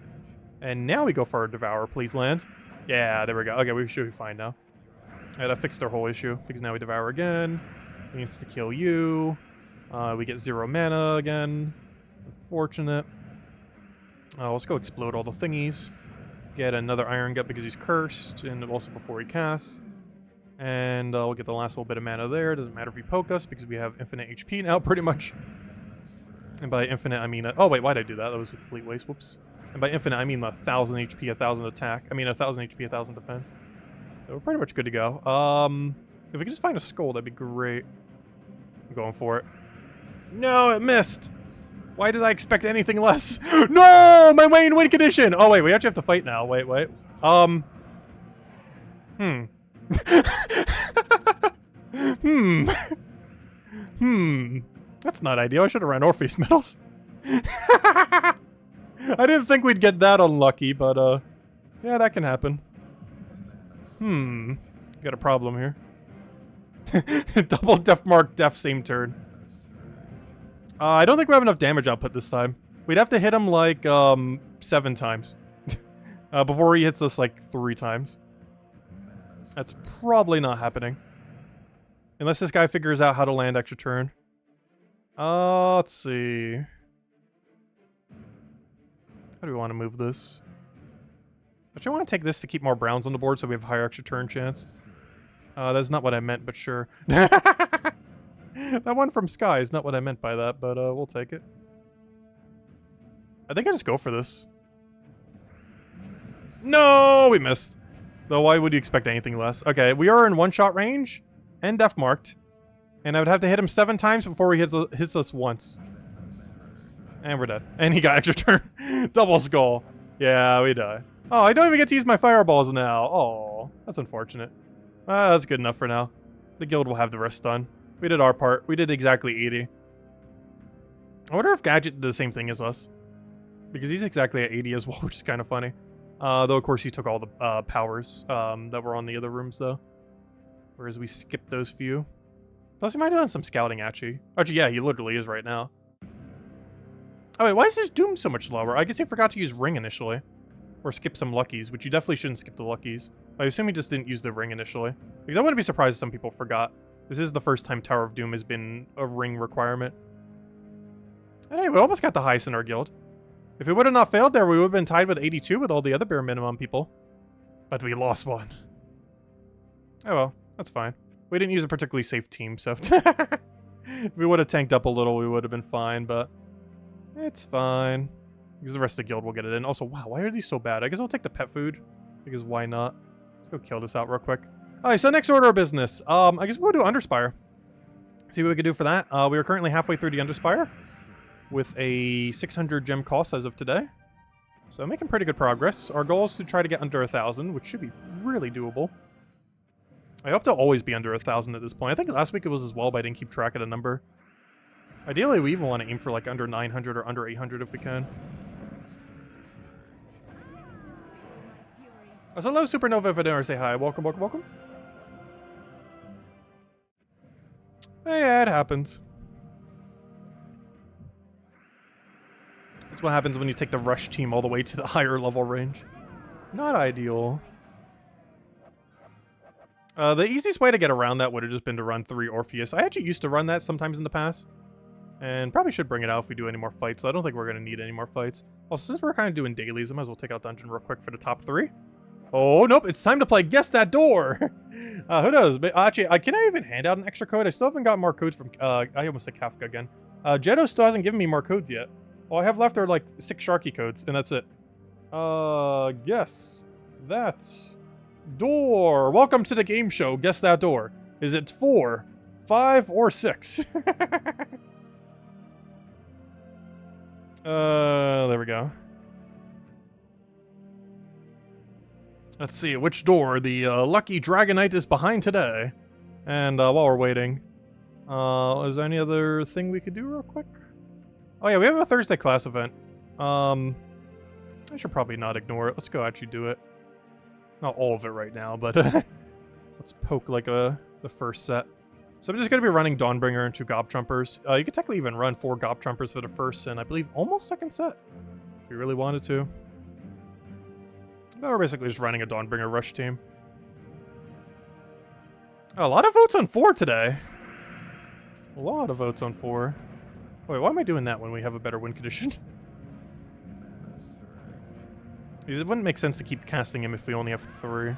S1: And now we go for our Devourer, please land. Yeah, there we go. Okay, we should be fine now. Yeah, that fixed our whole issue, because now we Devour again. It needs to kill you. We get 0 mana again. Unfortunate. Let's go explode all the thingies. Get another Iron Gut because he's cursed, and also before he casts. And we'll get the last little bit of mana there. Doesn't matter if you poke us, because we have infinite HP now, pretty much. And by infinite, I mean... oh, wait, why'd I do that? That was a complete waste. Whoops. And by infinite, I mean 1,000 HP, 1,000 attack. I mean 1,000 HP, 1,000 defense. So we're pretty much good to go. If we could just find a skull, that'd be great. I'm going for it. No, it missed! Why did I expect anything less? No! My main win condition! Oh, wait, we actually have to fight now. Wait. That's not ideal. I should have ran Orpheus medals. I didn't think we'd get that unlucky, but, yeah, that can happen. Got a problem here. Double Death Mark, Death, same turn. I don't think we have enough damage output this time. We'd have to hit him, like, 7 times. Before he hits us, like, 3 times. That's probably not happening. Unless this guy figures out how to land extra turn. Let's see. How do we want to move this? Actually, I want to take this to keep more browns on the board so we have a higher extra turn chance. That's not what I meant, but sure. That one from Sky is not what I meant by that, but we'll take it. I think I just go for this. No, we missed. So why would you expect anything less? Okay, we are in one-shot range and def marked. And I would have to hit him 7 times before he hits us once. And we're dead. And he got extra turn. Double skull. Yeah, we die. Oh, I don't even get to use my fireballs now. Oh, that's unfortunate. That's good enough for now. The guild will have the rest done. We did our part. We did exactly 80. I wonder if Gadget did the same thing as us. Because he's exactly at 80 as well, which is kind of funny. Though, of course, he took all the powers that were on the other rooms, though. Whereas we skipped those few. Plus, he might have done some scouting, actually. Actually, yeah, he literally is right now. Oh, wait, why is his Doom so much lower? I guess he forgot to use Ring initially. Or skip some Luckies, which you definitely shouldn't skip the Luckies. I assume he just didn't use the Ring initially. Because I wouldn't be surprised if some people forgot. This is the first time Tower of Doom has been a Ring requirement. And hey, we almost got the highest in our guild. If we would have not failed there, we would have been tied with 82 with all the other bare minimum people. But we lost one. Oh well, that's fine. We didn't use a particularly safe team, so... If we would have tanked up a little, we would have been fine, but... It's fine. Because the rest of the guild will get it in. Also, wow, why are these so bad? I guess I'll take the pet food. Because why not? Let's go kill this out real quick. Alright, so next order of business. I guess we'll do Underspire. See what we can do for that. We are currently halfway through the Underspire. With a 600 gem cost as of today. So making pretty good progress. Our goal is to try to get under 1,000, which should be really doable. I hope to always be under 1,000 at this point. I think last week it was as well, but I didn't keep track of the number. Ideally, we even want to aim for like under 900 or under 800 if we can. Oh, so hello, Supernova, if I didn't already say hi. Welcome, welcome, welcome. Hey, yeah, it happens. That's what happens when you take the rush team all the way to the higher level range. Not ideal. The easiest way to get around that would have just been to run 3 Orpheus. I actually used to run that sometimes in the past. And probably should bring it out if we do any more fights. I don't think we're going to need any more fights. Also, since we're kind of doing dailies, I might as well take out Dungeon real quick for the top 3. Oh, nope. It's time to play Guess That Door. Who knows? But actually, can I even hand out an extra code? I still haven't gotten more codes from... I almost said Kafka again. Jetto still hasn't given me more codes yet. All I have left are like 6 Sharky codes, and that's it. Guess that door. Welcome to the game show. Guess that door. Is it 4, 5, or 6? There we go. Let's see which door the lucky Dragonite is behind today. And while we're waiting, is there any other thing we could do real quick? Oh yeah, we have a Thursday class event. I should probably not ignore it. Let's go actually do it. Not all of it right now, but let's poke like the first set. So I'm just going to be running Dawnbringer and 2 Gob Trumpers. You could technically even run 4 Gob Trumpers for the first and I believe almost second set. If you really wanted to. But we're basically just running a Dawnbringer rush team. Oh, a lot of votes on 4 today. A lot of votes on 4. Wait, why am I doing that when we have a better win condition? Because it wouldn't make sense to keep casting him if we only have 3.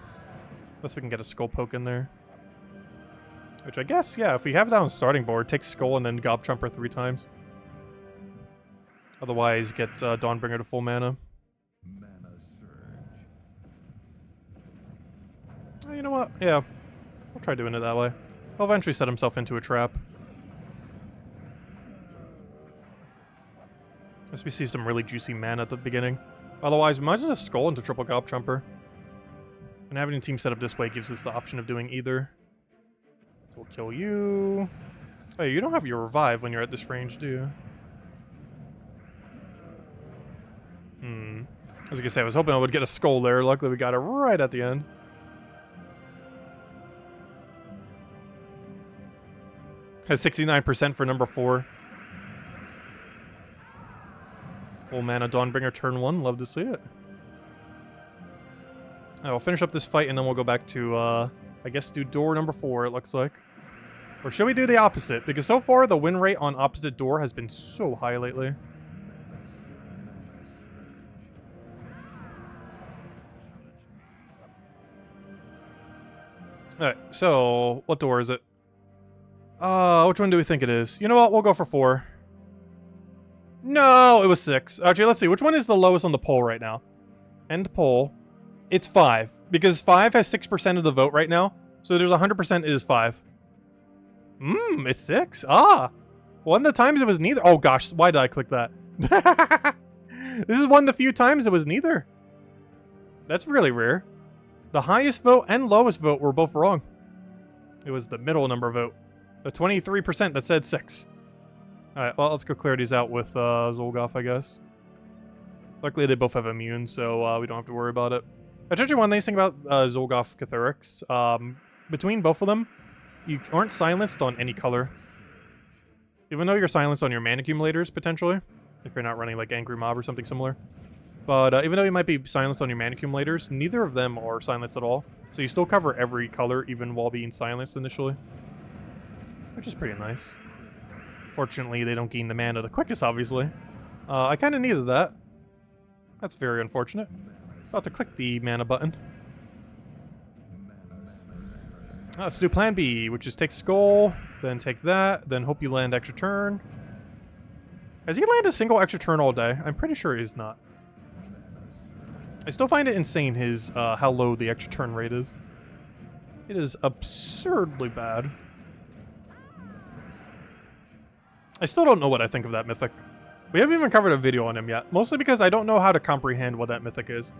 S1: Unless we can get a Skull Poke in there. Which I guess, yeah, if we have that on starting board, take Skull and then Gob Trumper 3 times. Otherwise, get Dawnbringer to full mana. Oh, you know what? Yeah, I'll try doing it that way. He'll eventually set himself into a trap. As we see some really juicy mana at the beginning. Otherwise, we might as well just Skull into triple Gob Trumper. And having a team set up this way gives us the option of doing either. So we'll kill you. Oh, you don't have your revive when you're at this range, do you? I was gonna say, I was hoping I would get a Skull there. Luckily, we got it right at the end. Has 69% for number 4. Full mana Dawnbringer turn 1. Love to see it. I'll finish up this fight and then we'll go back to, I guess, do door number 4, it looks like. Or should we do the opposite? Because so far, the win rate on opposite door has been so high lately. Alright, so, what door is it? Which one do we think it is? You know what? We'll go for 4. No, it was 6. Actually, let's see. Which one is the lowest on the poll right now? End poll. It's 5. Because 5 has 6% of the vote right now. So there's 100% it is 5. It's 6. Ah. One of the times it was neither. Oh gosh, why did I click that? This is one of the few times it was neither. That's really rare. The highest vote and lowest vote were both wrong. It was the middle number vote. The 23% that said 6. Alright, well, let's go clear these out with Zolgoth, I guess. Luckily, they both have immune, so we don't have to worry about it. Actually, one nice thing about Zolgoth Catharix, between both of them, you aren't silenced on any color. Even though you're silenced on your mana accumulators, potentially, if you're not running like Angry Mob or something similar. But even though you might be silenced on your mana accumulators, neither of them are silenced at all. So you still cover every color, even while being silenced initially. Which is pretty nice. Fortunately, they don't gain the mana the quickest, obviously. I kind of needed that. That's very unfortunate. About to click the mana button. Let's do plan B, which is take Skull, then take that, then hope you land extra turn. Has he landed a single extra turn all day? I'm pretty sure he's not. I still find it insane his how low the extra turn rate is. It is absurdly bad. I still don't know what I think of that mythic. We haven't even covered a video on him yet, mostly because I don't know how to comprehend what that mythic is.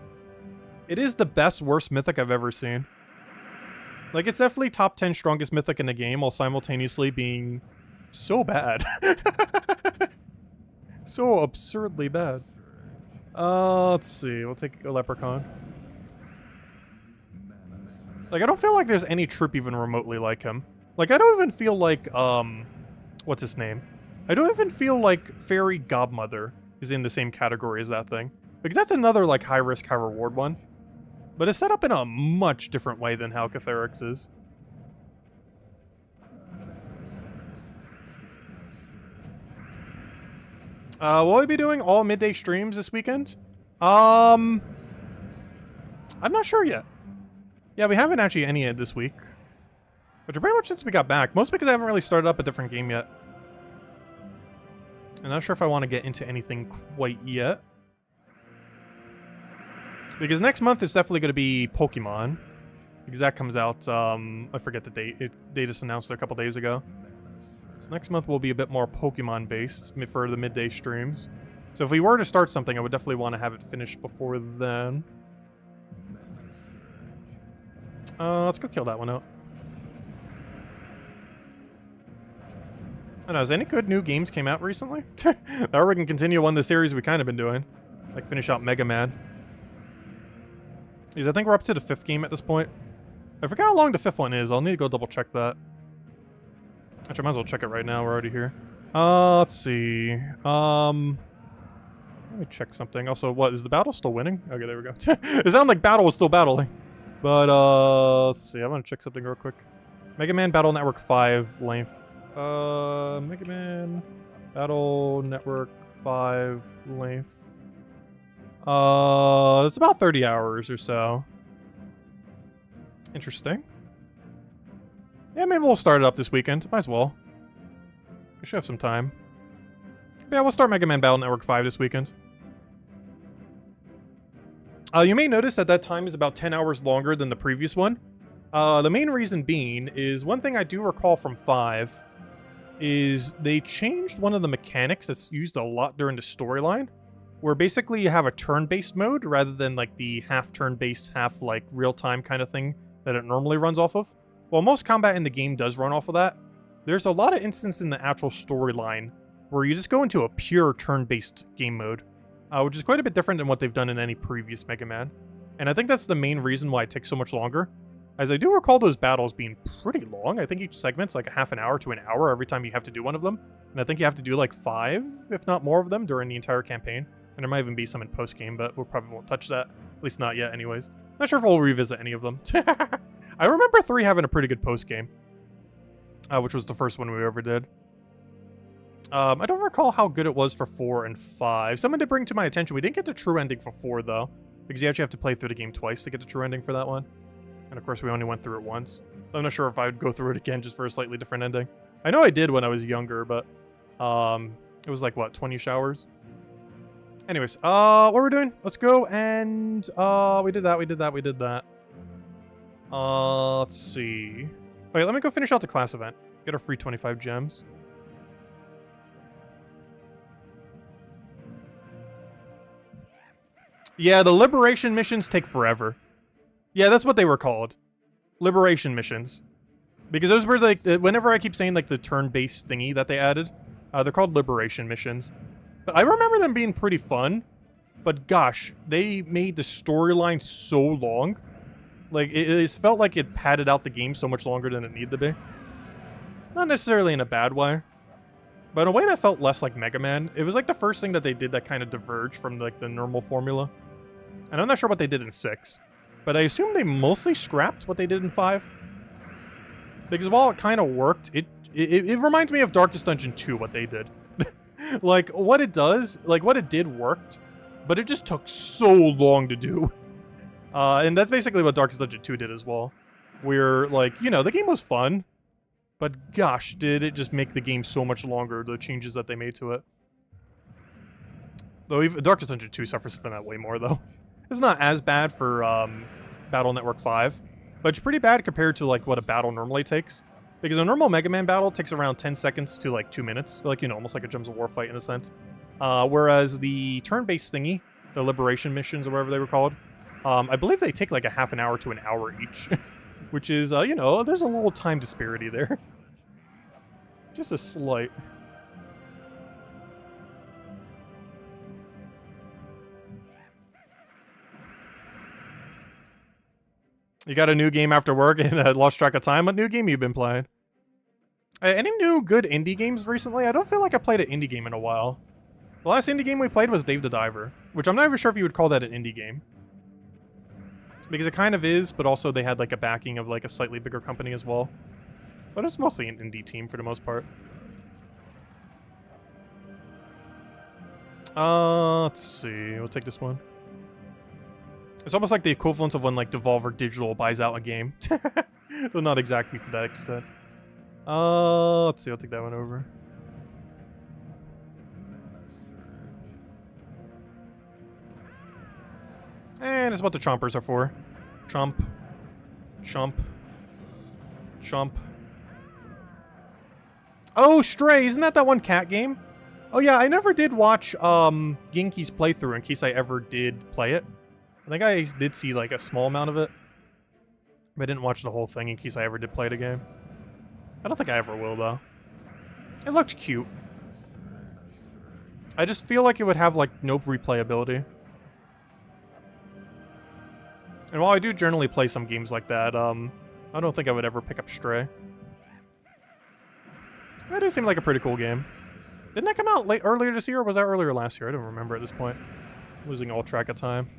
S1: It is the best worst mythic I've ever seen. Like, it's definitely top 10 strongest mythic in the game while simultaneously being so bad. So absurdly bad. Let's see. We'll take a Leprechaun. Like, I don't feel like there's any troop even remotely like him. Like, I don't even feel like, what's his name? I don't even feel like Fairy Godmother is in the same category as that thing. Because that's another, like, high-risk, high-reward one. But it's set up in a much different way than how Catharix is. Will we be doing all midday streams this weekend? I'm not sure yet. Yeah, we haven't actually any this week. Which are pretty much since we got back. Mostly because I haven't really started up a different game yet. I'm not sure if I want to get into anything quite yet. Because next month is definitely going to be Pokemon. Because that comes out, I forget the date. They just announced it a couple days ago. So next month will be a bit more Pokemon-based for the midday streams. So if we were to start something, I would definitely want to have it finished before then. Let's go kill that one out. I don't know, has any good new games came out recently? Or we can continue one of the series we kind of been doing. Like finish out Mega Man. Because I think we're up to the 5th game at this point. I forgot how long the 5th one is. I'll need to go double check that. Actually, I might as well check it right now. We're already here. Let's see. Let me check something. Also, what, is the battle still winning? Okay, there we go. It sounded like battle was still battling. But, let's see. I want to check something real quick. Mega Man Battle Network 5 length. Mega Man Battle Network 5 length. It's about 30 hours or so. Interesting. Yeah, maybe we'll start it up this weekend. Might as well. We should have some time. Yeah, we'll start Mega Man Battle Network 5 this weekend. You may notice that time is about 10 hours longer than the previous one. The main reason being is one thing I do recall from 5 is they changed one of the mechanics that's used a lot during the storyline, where basically you have a turn-based mode rather than like the half turn-based, half like real-time kind of thing that it normally runs off of. While most combat in the game does run off of that, there's a lot of instances in the actual storyline where you just go into a pure turn-based game mode, which is quite a bit different than what they've done in any previous Mega Man. And I think that's the main reason why it takes so much longer. As I do recall those battles being pretty long. I think each segment's like a half an hour to an hour every time you have to do one of them. And I think you have to do like 5, if not more of them, during the entire campaign. And there might even be some in post-game, but we probably won't touch that. At least not yet anyways. Not sure if we'll revisit any of them. I remember 3 having a pretty good post-game. Which was the first one we ever did. I don't recall how good it was for 4 and 5. Someone did bring to my attention, we didn't get the true ending for 4 though. Because you actually have to play through the game twice to get the true ending for that one. And of course we only went through it once. I'm not sure if I would go through it again just for a slightly different ending. I know I did when I was younger, but it was like, what, 20 showers? Anyways, what we're doing? Let's go and we did that. Let's see. Wait, let me go finish out the class event. Get our free 25 gems. Yeah, the liberation missions take forever. Yeah, that's what they were called. Liberation missions. Because those were like, whenever I keep saying like the turn-based thingy that they added, they're called liberation missions. But I remember them being pretty fun, but gosh, they made the storyline so long. Like, it felt like it padded out the game so much longer than it needed to be. Not necessarily in a bad way, but in a way that felt less like Mega Man. It was like the first thing that they did that kind of diverged from like the normal formula. And I'm not sure what they did in 6, but I assume they mostly scrapped what they did in 5. Because while it kind of worked, it reminds me of Darkest Dungeon 2, what they did. Like, what it does, like, what it did worked, but it just took so long to do. And that's basically what Darkest Dungeon 2 did as well. Where, like, you know, the game was fun, but gosh, did it just make the game so much longer, the changes that they made to it. Though even Darkest Dungeon 2 suffers from that way more, though. It's not as bad for Battle Network 5, but it's pretty bad compared to, like, what a battle normally takes. Because a normal Mega Man battle takes around 10 seconds to, like, 2 minutes. Like, you know, almost like a Gems of War fight in a sense. Whereas the turn-based thingy, the Liberation missions or whatever they were called, I believe they take, like, a half an hour to an hour each. Which is, you know, there's a little time disparity there. Just a slight. You got a new game after work and lost track of time? What new game you been playing? Any new good indie games recently? I don't feel like I played an indie game in a while. The last indie game we played was Dave the Diver, which I'm not even sure if you would call that an indie game. Because it kind of is, but also they had like a backing of like a slightly bigger company as well. But it's mostly an indie team for the most part. Let's see. We'll take this one. It's almost like the equivalent of when, like, Devolver Digital buys out a game. Well, not exactly to that extent. Let's see. I'll take that one over. And it's what the chompers are for. Chomp. Chomp. Chomp. Oh, Stray! Isn't that one cat game? Oh, yeah, I never did watch, Genki's playthrough in case I ever did play it. I think I did see, like, a small amount of it. But I didn't watch the whole thing in case I ever did play the game. I don't think I ever will, though. It looked cute. I just feel like it would have, like, no replayability. And while I do generally play some games like that, I don't think I would ever pick up Stray. That does seem like a pretty cool game. Didn't that come out earlier this year, or was that earlier last year? I don't remember at this point. I'm losing all track of time.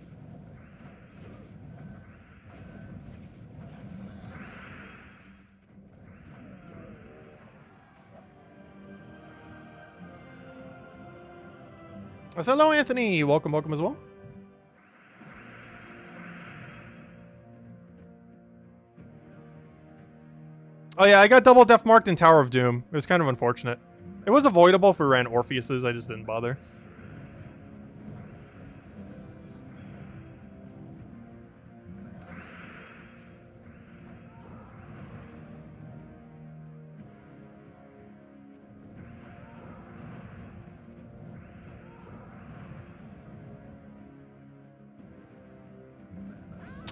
S1: Hello, Anthony. Welcome as well. Oh yeah, I got double death marked in Tower of Doom. It was kind of unfortunate. It was avoidable if we ran Orpheuses, I just didn't bother.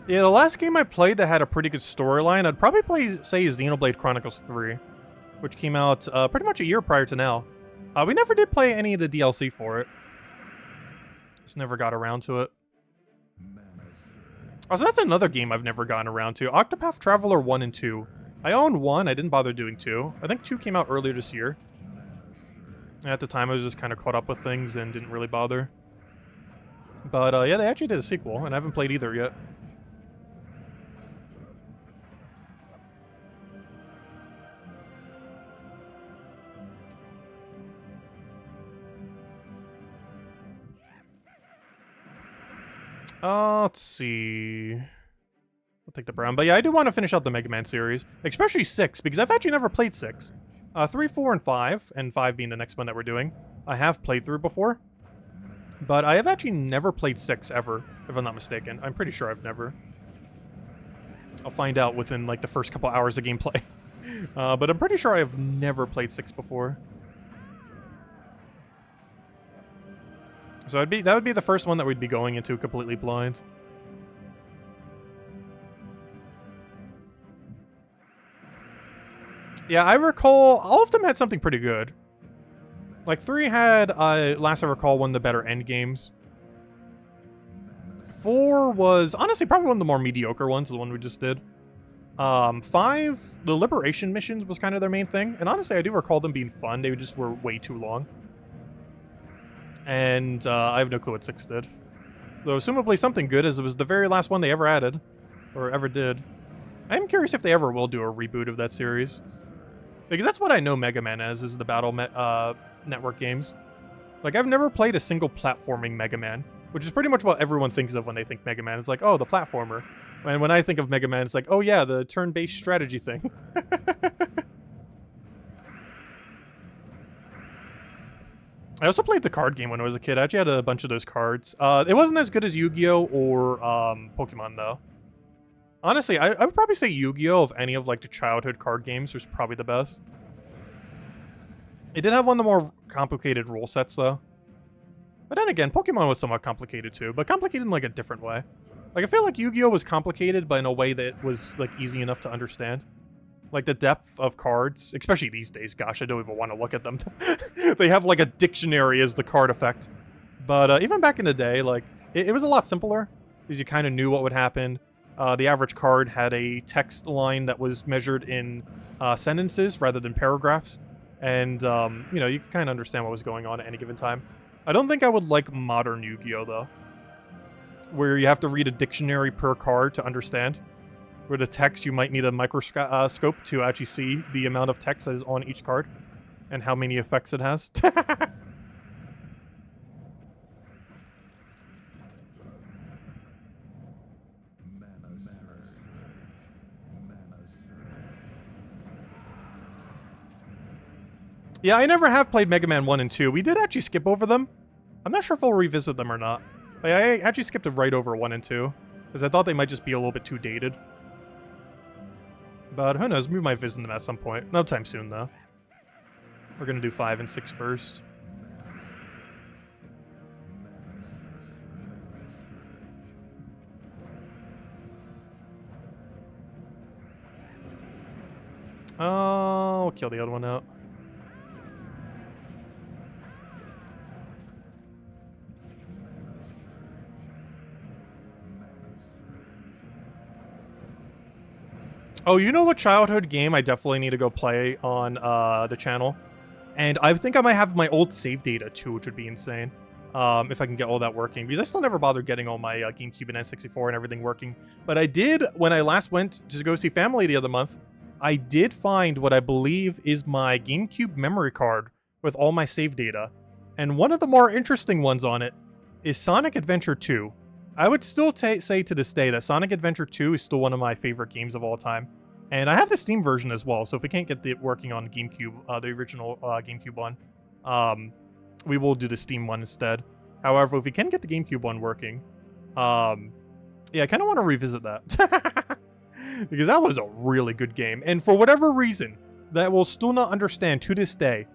S1: Yeah, the last game I played that had a pretty good storyline, I'd probably say Xenoblade Chronicles 3, which came out pretty much a year prior to now. We never did play any of the DLC for it. Just never got around to it. Also, that's another game I've never gotten around to. Octopath Traveler 1 and 2. I own 1, I didn't bother doing 2. I think 2 came out earlier this year. At the time, I was just kind of caught up with things and didn't really bother. But yeah, they actually did a sequel, and I haven't played either yet. Let's see. I'll take the brown. But yeah, I do want to finish out the Mega Man series. Especially 6, because I've actually never played 6. 3, 4, and 5 being the next one that we're doing, I have played through before. But I have actually never played 6 ever, if I'm not mistaken. I'm pretty sure I've never. I'll find out within like the first couple hours of gameplay. But I'm pretty sure I've never played 6 before. So that would be the first one that we'd be going into completely blind. Yeah, I recall all of them had something pretty good. Like 3 had, last I recall, one of the better end games. 4 was honestly probably one of the more mediocre ones, the one we just did. 5, the liberation missions was kind of their main thing, and honestly I do recall them being fun. They just were way too long. And I have no clue what 6 did. Though assumably something good, as it was the very last one they ever added, or ever did. I am curious if they ever will do a reboot of that series. Because that's what I know Mega Man as, is the Battle Network games. Like, I've never played a single platforming Mega Man, which is pretty much what everyone thinks of when they think Mega Man. It's like, oh, the platformer. And when I think of Mega Man, it's like, oh yeah, the turn-based strategy thing. I also played the card game when I was a kid. I actually had a bunch of those cards. It wasn't as good as Yu-Gi-Oh! Or Pokemon, though. Honestly, I would probably say Yu-Gi-Oh! Of any of like the childhood card games was probably the best. It did have one of the more complicated rule sets, though. But then again, Pokemon was somewhat complicated, too. But complicated in like a different way. Like, I feel like Yu-Gi-Oh! Was complicated, but in a way that was like easy enough to understand. Like, the depth of cards, especially these days, gosh, I don't even want to look at them. They have, like, a dictionary as the card effect. But even back in the day, like, it was a lot simpler, because you kind of knew what would happen. The average card had a text line that was measured in sentences rather than paragraphs. And, you know, you can kind of understand what was going on at any given time. I don't think I would like modern Yu-Gi-Oh! Though, where you have to read a dictionary per card to understand. Where the text, you might need a microscope to actually see the amount of text that is on each card and how many effects it has. Yeah, I never have played Mega Man 1 and 2. We did actually skip over them. I'm not sure if I'll revisit them or not. Like, I actually skipped right over 1 and 2, because I thought they might just be a little bit too dated. But who knows, we might visit them at some point. No time soon, though. We're going to do 5 and 6 first. Oh, I'll kill the other one out. Oh, you know what childhood game I definitely need to go play on the channel? And I think I might have my old save data too, which would be insane. If I can get all that working. Because I still never bothered getting all my GameCube and N64 and everything working. But I did, when I last went to go see family the other month, I did find what I believe is my GameCube memory card with all my save data. And one of the more interesting ones on it is Sonic Adventure 2. I would still say to this day that Sonic Adventure 2 is still one of my favorite games of all time. And I have the Steam version as well, so if we can't get it working on GameCube, the original GameCube one, we will do the Steam one instead. However, if we can get the GameCube one working, yeah, I kind of want to revisit that. Because that was a really good game. And for whatever reason, that we'll still not understand to this day,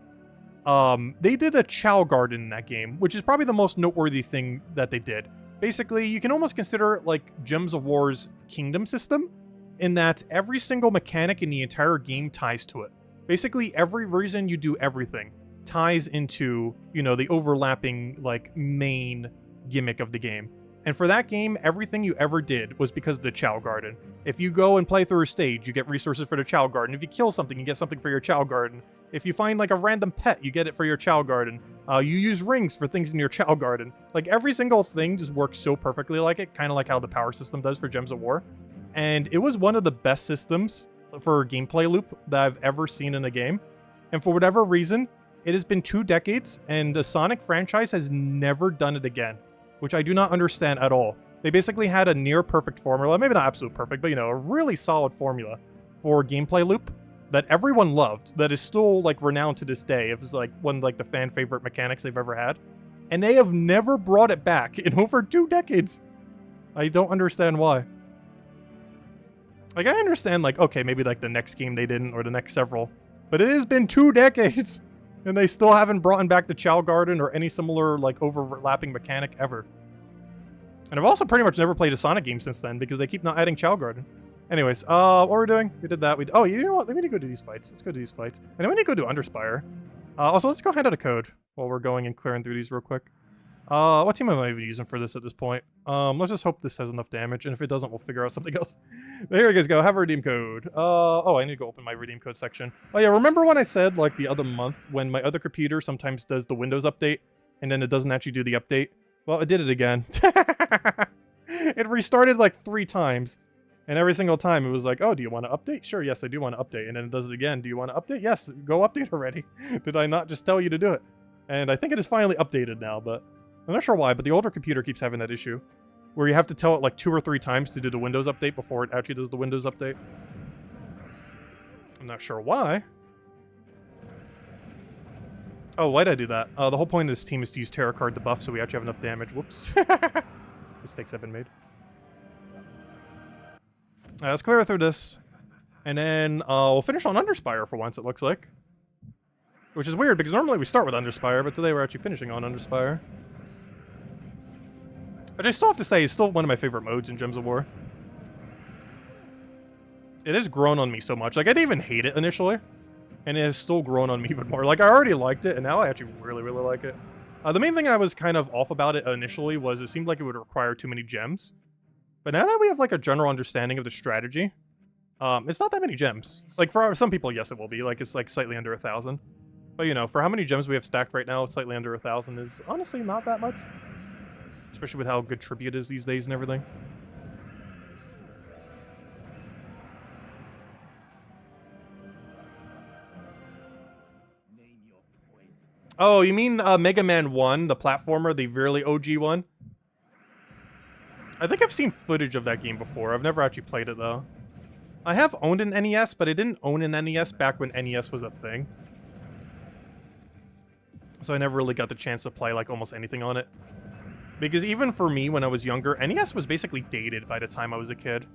S1: they did a Chow Garden in that game, which is probably the most noteworthy thing that they did. Basically, you can almost consider it like Gems of War's kingdom system, in that every single mechanic in the entire game ties to it. Basically, every reason you do everything ties into, you know, the overlapping, like, main gimmick of the game. And for that game, everything you ever did was because of the Chow Garden. If you go and play through a stage, you get resources for the Chow Garden. If you kill something, you get something for your Chow Garden. If you find, like, a random pet, you get it for your Chow Garden. You use rings for things in your Chow Garden. Like, every single thing just works so perfectly like it, kind of like how the power system does for Gems of War. And it was one of the best systems for a gameplay loop that I've ever seen in a game. And for whatever reason, it has been 2 decades, and the Sonic franchise has never done it again, which I do not understand at all. They basically had a near-perfect formula, maybe not absolute perfect, but, you know, a really solid formula for gameplay loop that everyone loved, that is still, like, renowned to this day. It was, like, one of, like, the fan-favorite mechanics they've ever had. And they have never brought it back in over 2 decades. I don't understand why. Like, I understand, like, okay, maybe, like, the next game they didn't, or the next several. But it has been 2 decades, and they still haven't brought back the Chow Garden or any similar, like, overlapping mechanic ever. And I've also pretty much never played a Sonic game since then, because they keep not adding Chow Garden. Anyways, what we're doing, we did that. Oh, you know what? Let me go do these fights. Let's go do these fights. And then we need to go do Underspire. Also, let's go hand out a code while we're going and clearing through these real quick. What team am I even using for this at this point? Let's just hope this has enough damage, and if it doesn't, we'll figure out something else. But here you guys go. Have a redeem code. Oh, I need to go open my redeem code section. Oh yeah, remember when I said, like, the other month, when my other computer sometimes does the Windows update, and then it doesn't actually do the update? Well, it did it again. It restarted, like, 3 times. And every single time it was like, oh, do you want to update? Sure, yes, I do want to update. And then it does it again. Do you want to update? Yes, go update already. Did I not just tell you to do it? And I think it is finally updated now, but I'm not sure why, but the older computer keeps having that issue. Where you have to tell it like 2 or 3 times to do the Windows update before it actually does the Windows update. I'm not sure why. Oh, why'd I do that? The whole point of this team is to use Terror Card to buff so we actually have enough damage. Whoops. Mistakes have been made. Let's clear through this. And then we'll finish on Underspire for once, it looks like. Which is weird, because normally we start with Underspire, but today we're actually finishing on Underspire. Which I still have to say is still one of my favorite modes in Gems of War. It has grown on me so much. Like, I didn't even hate it initially. And it has still grown on me even more. Like, I already liked it, and now I actually really, really like it. The main thing I was kind of off about it initially was it seemed like it would require too many gems. But now that we have, like, a general understanding of the strategy, it's not that many gems. Like, for some people, yes, it will be. Like, it's, like, slightly under 1,000. But, you know, for how many gems we have stacked right now, slightly under 1,000 is honestly not that much. Especially with how good tribute is these days and everything. Oh, you mean Mega Man 1, the platformer, the really OG one? I think I've seen footage of that game before. I've never actually played it, though. I have owned an NES, but I didn't own an NES back when NES was a thing. So I never really got the chance to play, like, almost anything on it. Because even for me, when I was younger, NES was basically dated by the time I was a kid.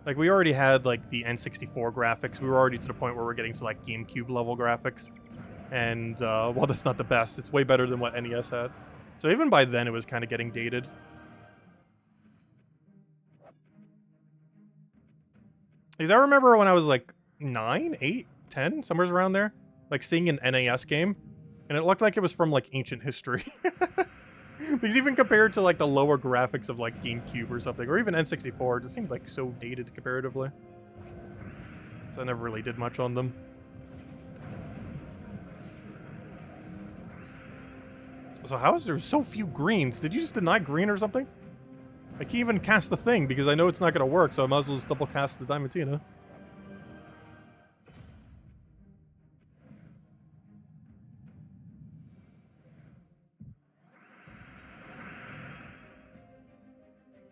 S1: Like, we already had, like, the N64 graphics. We were already to the point where we're getting to, like, GameCube-level graphics. And, well, that's not the best. It's way better than what NES had. So even by then, it was kind of getting dated. Because I remember when I was, like, 9, 8, 10, somewhere around there, like, seeing an NES game, and it looked like it was from, like, ancient history. Because even compared to, like, the lower graphics of, like, GameCube or something, or even N64, it just seemed, like, so dated comparatively. So I never really did much on them. So how is there so few greens? Did you just deny green or something? I can't even cast the thing because I know it's not going to work, so I might as well just double cast the Diamantina.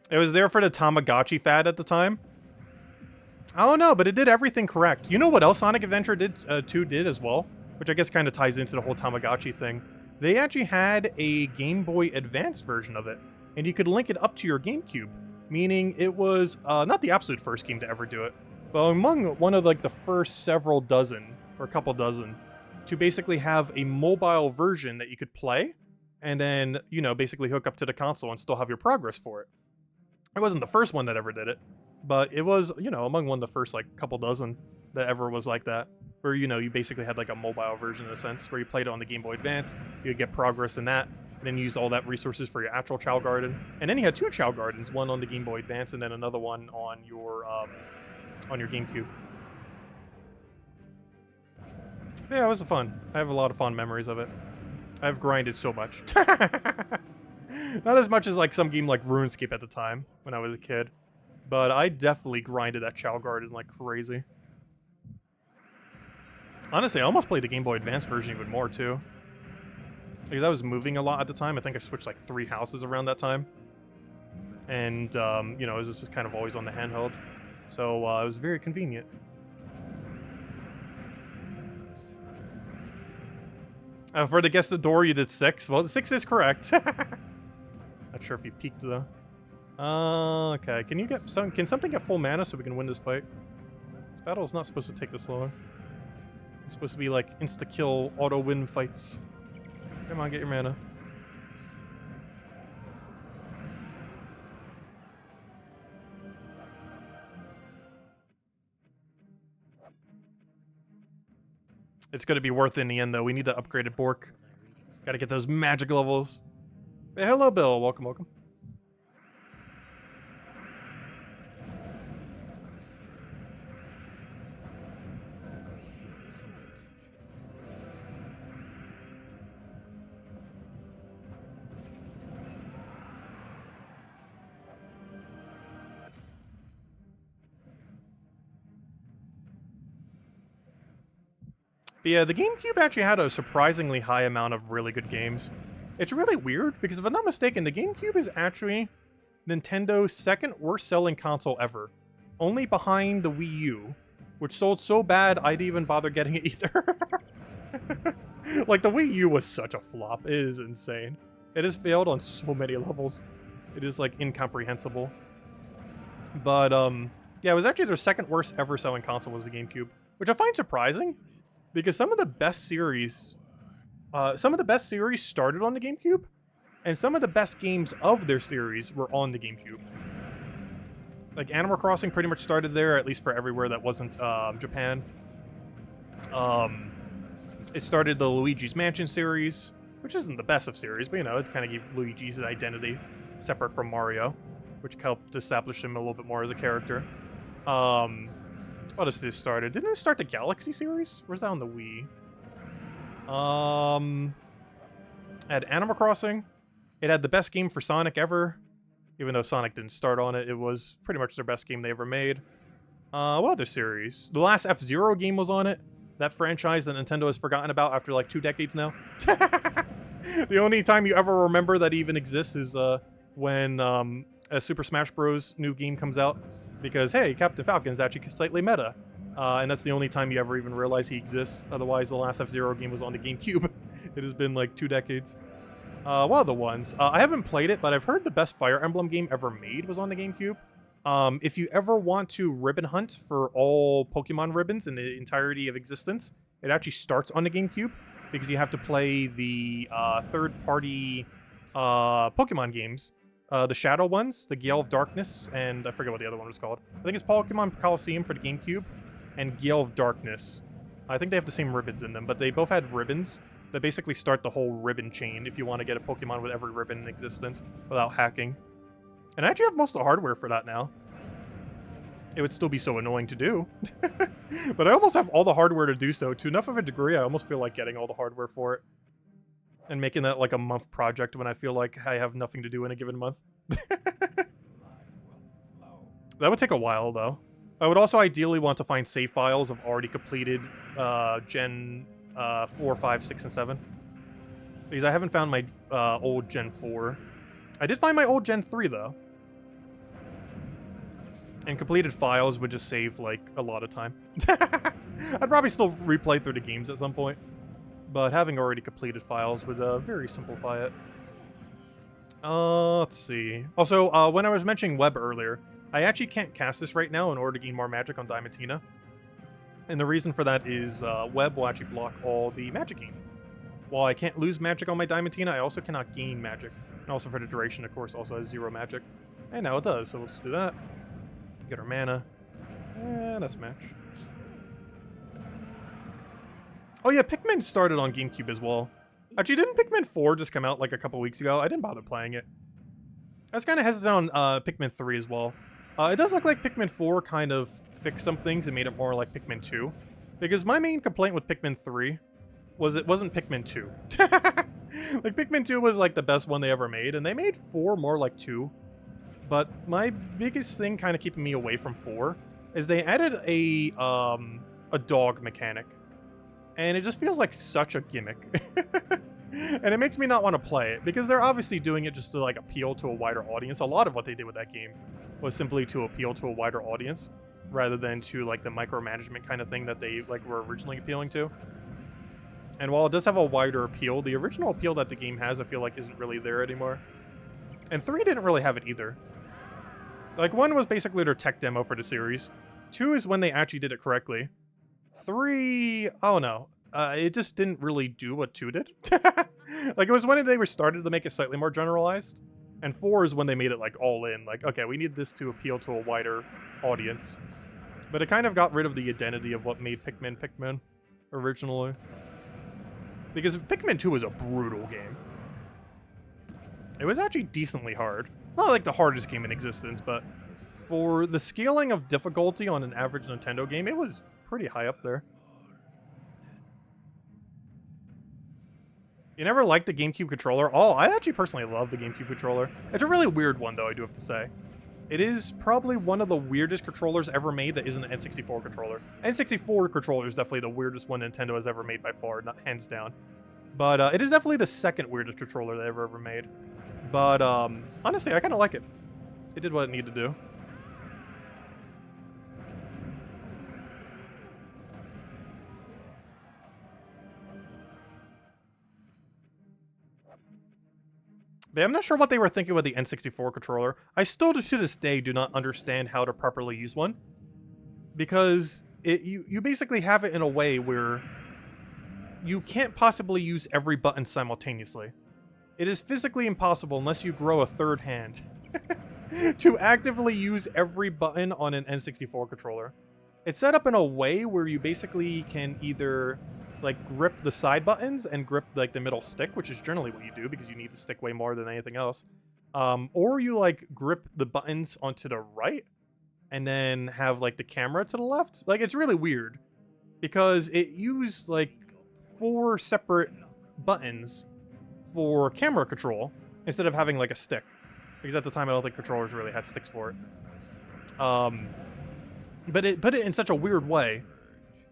S1: It was there for the Tamagotchi fad at the time. I don't know, but it did everything correct. You know what else Sonic Adventure 2 did as well? Which I guess kind of ties into the whole Tamagotchi thing. They actually had a Game Boy Advance version of it, and you could link it up to your GameCube. Meaning it was not the absolute first game to ever do it, but among one of like the first several dozen, or a couple dozen, to basically have a mobile version that you could play, and then, you know, basically hook up to the console and still have your progress for it. It wasn't the first one that ever did it, but it was, you know, among one of the first like couple dozen that ever was like that. Where, you know, you basically had like a mobile version in a sense, where you played it on the Game Boy Advance, you would get progress in that, and then use all that resources for your actual Chow Garden. And then you had 2 Chow Gardens, one on the Game Boy Advance and then another one on your GameCube. Yeah, it was fun. I have a lot of fond memories of it. I've grinded so much. Not as much as like some game like RuneScape at the time, when I was a kid. But I definitely grinded that Chow Garden like crazy. Honestly, I almost played the Game Boy Advance version even more, too. Because I was moving a lot at the time. I think I switched, like, 3 houses around that time. And, you know, it was just kind of always on the handheld. So, it was very convenient. For the guess the door, you did 6. Well, 6 is correct. Not sure if you peeked though. Okay. Can you get some? Can something get full mana so we can win this fight? This battle is not supposed to take this long. It's supposed to be like insta-kill, auto-win fights. Come on, get your mana. It's going to be worth it in the end, though. We need the upgraded Bork. Got to get those magic levels. Hey, hello, Bill. Welcome, welcome. But yeah, the GameCube actually had a surprisingly high amount of really good games. It's really weird, because if I'm not mistaken, the GameCube is actually Nintendo's second worst selling console ever. Only behind the Wii U, which sold so bad I didn't even bother getting it either. Like, the Wii U was such a flop. It is insane. It has failed on so many levels. It is, like, incomprehensible. But, yeah, it was actually their second worst ever selling console was the GameCube, which I find surprising. Because some of the best series started on the GameCube, and some of the best games of their series were on the GameCube. Like, Animal Crossing pretty much started there, at least for everywhere that wasn't Japan. It started the Luigi's Mansion series, which isn't the best of series, but, you know, it kind of gave Luigi's identity separate from Mario, which helped establish him a little bit more as a character. What else did it start? Didn't it start the Galaxy series? Where's that on the Wii? It had Animal Crossing. It had the best game for Sonic ever. Even though Sonic didn't start on it, it was pretty much their best game they ever made. What other series? The last F-Zero game was on it. That franchise that Nintendo has forgotten about after like 2 decades now. The only time you ever remember that even exists is when a Super Smash Bros. New game comes out, because, hey, Captain Falcon is actually slightly meta. And that's the only time you ever even realize he exists. Otherwise, the last F-Zero game was on the GameCube. It has been like 2 decades. What other ones? I haven't played it, but I've heard the best Fire Emblem game ever made was on the GameCube. If you ever want to ribbon hunt for all Pokemon ribbons in the entirety of existence, it actually starts on the GameCube, because you have to play the third-party Pokemon games. The Shadow ones, the Gale of Darkness, and I forget what the other one was called. I think it's Pokemon Coliseum for the GameCube, and Gale of Darkness. I think they have the same ribbons in them, but they both had ribbons that basically start the whole ribbon chain if you want to get a Pokemon with every ribbon in existence without hacking. And I actually have most of the hardware for that now. It would still be so annoying to do. But I almost have all the hardware to do so, to enough of a degree I almost feel like getting all the hardware for it. And making that like a month project when I feel like I have nothing to do in a given month. That would take a while, though. I would also ideally want to find save files of already completed Gen 4, 5, 6, and 7. Because I haven't found my old Gen 4. I did find my old Gen 3, though. And completed files would just save, like, a lot of time. I'd probably still replay through the games at some point. But having already completed files would very simplify it. Let's see. Also, when I was mentioning web earlier, I actually can't cast this right now in order to gain more magic on Diamantina. And the reason for that is web will actually block all the magic gain. While I can't lose magic on my Diamantina, I also cannot gain magic. And also for the duration, of course, also has 0 magic. And now it does, so let's do that. Get our mana. And that's a match. Oh yeah, Pikmin started on GameCube as well. Actually, didn't Pikmin 4 just come out like a couple weeks ago? I didn't bother playing it. I was kind of hesitant on Pikmin 3 as well. It does look like Pikmin 4 kind of fixed some things and made it more like Pikmin 2. Because my main complaint with Pikmin 3 was it wasn't Pikmin 2. Like, Pikmin 2 was like the best one they ever made, and they made 4 more like 2. But my biggest thing kind of keeping me away from 4 is they added a dog mechanic. And it just feels like such a gimmick. And it makes me not want to play it, because they're obviously doing it just to like appeal to a wider audience. A lot of what they did with that game was simply to appeal to a wider audience, rather than to like the micromanagement kind of thing that they like were originally appealing to. And while it does have a wider appeal, the original appeal that the game has, I feel like, isn't really there anymore. And 3 didn't really have it either. Like, 1 was basically their tech demo for the series. 2 is when they actually did it correctly. 3, oh no. It just didn't really do what 2 did. Like, it was when they were started to make it slightly more generalized. And 4 is when they made it, like, all in. Like, okay, we need this to appeal to a wider audience. But it kind of got rid of the identity of what made Pikmin originally. Because Pikmin 2 was a brutal game. It was actually decently hard. Not like the hardest game in existence, but for the scaling of difficulty on an average Nintendo game, it was pretty high up there. You never liked the GameCube controller? Oh, I actually personally love the GameCube controller. It's a really weird one, though, I do have to say. It is probably one of the weirdest controllers ever made that isn't an N64 controller. N64 controller is definitely the weirdest one Nintendo has ever made by far, not hands down. But it is definitely the second weirdest controller they've ever made. But honestly, I kind of like it. It did what it needed to do. But I'm not sure what they were thinking with the N64 controller. I still, to this day, do not understand how to properly use one. Because you basically have it in a way where you can't possibly use every button simultaneously. It is physically impossible, unless you grow a third hand, to actively use every button on an N64 controller. It's set up in a way where you basically can either like grip the side buttons and grip like the middle stick, which is generally what you do because you need the stick way more than anything else. Or you like grip the buttons onto the right and then have like the camera to the left. Like, it's really weird because it used like 4 separate buttons for camera control instead of having like a stick, because at the time I don't think controllers really had sticks for it. But it put it in such a weird way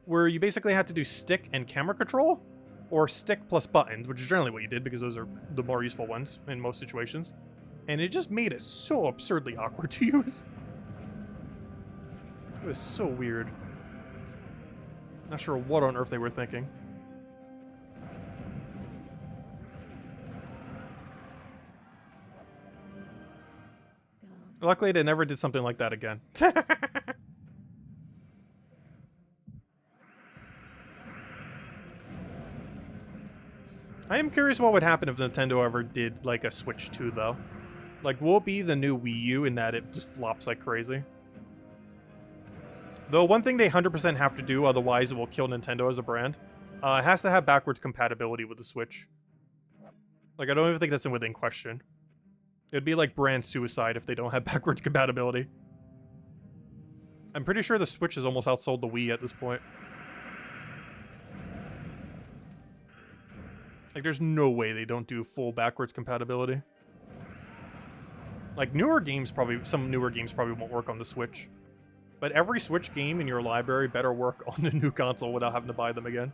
S1: where you basically had to do stick and camera control, or stick plus buttons, which is generally what you did because those are the more useful ones in most situations. And it just made it so absurdly awkward to use. It was so weird. Not sure what on earth they were thinking. Luckily, they never did something like that again. I am curious what would happen if Nintendo ever did, like, a Switch 2, though. Like, will it be the new Wii U in that it just flops like crazy? Though one thing they 100% have to do, otherwise it will kill Nintendo as a brand, it has to have backwards compatibility with the Switch. Like, I don't even think that's within question. It'd be like brand suicide if they don't have backwards compatibility. I'm pretty sure the Switch has almost outsold the Wii at this point. Like, there's no way they don't do full backwards compatibility. Like, some newer games probably won't work on the Switch. But every Switch game in your library better work on the new console without having to buy them again.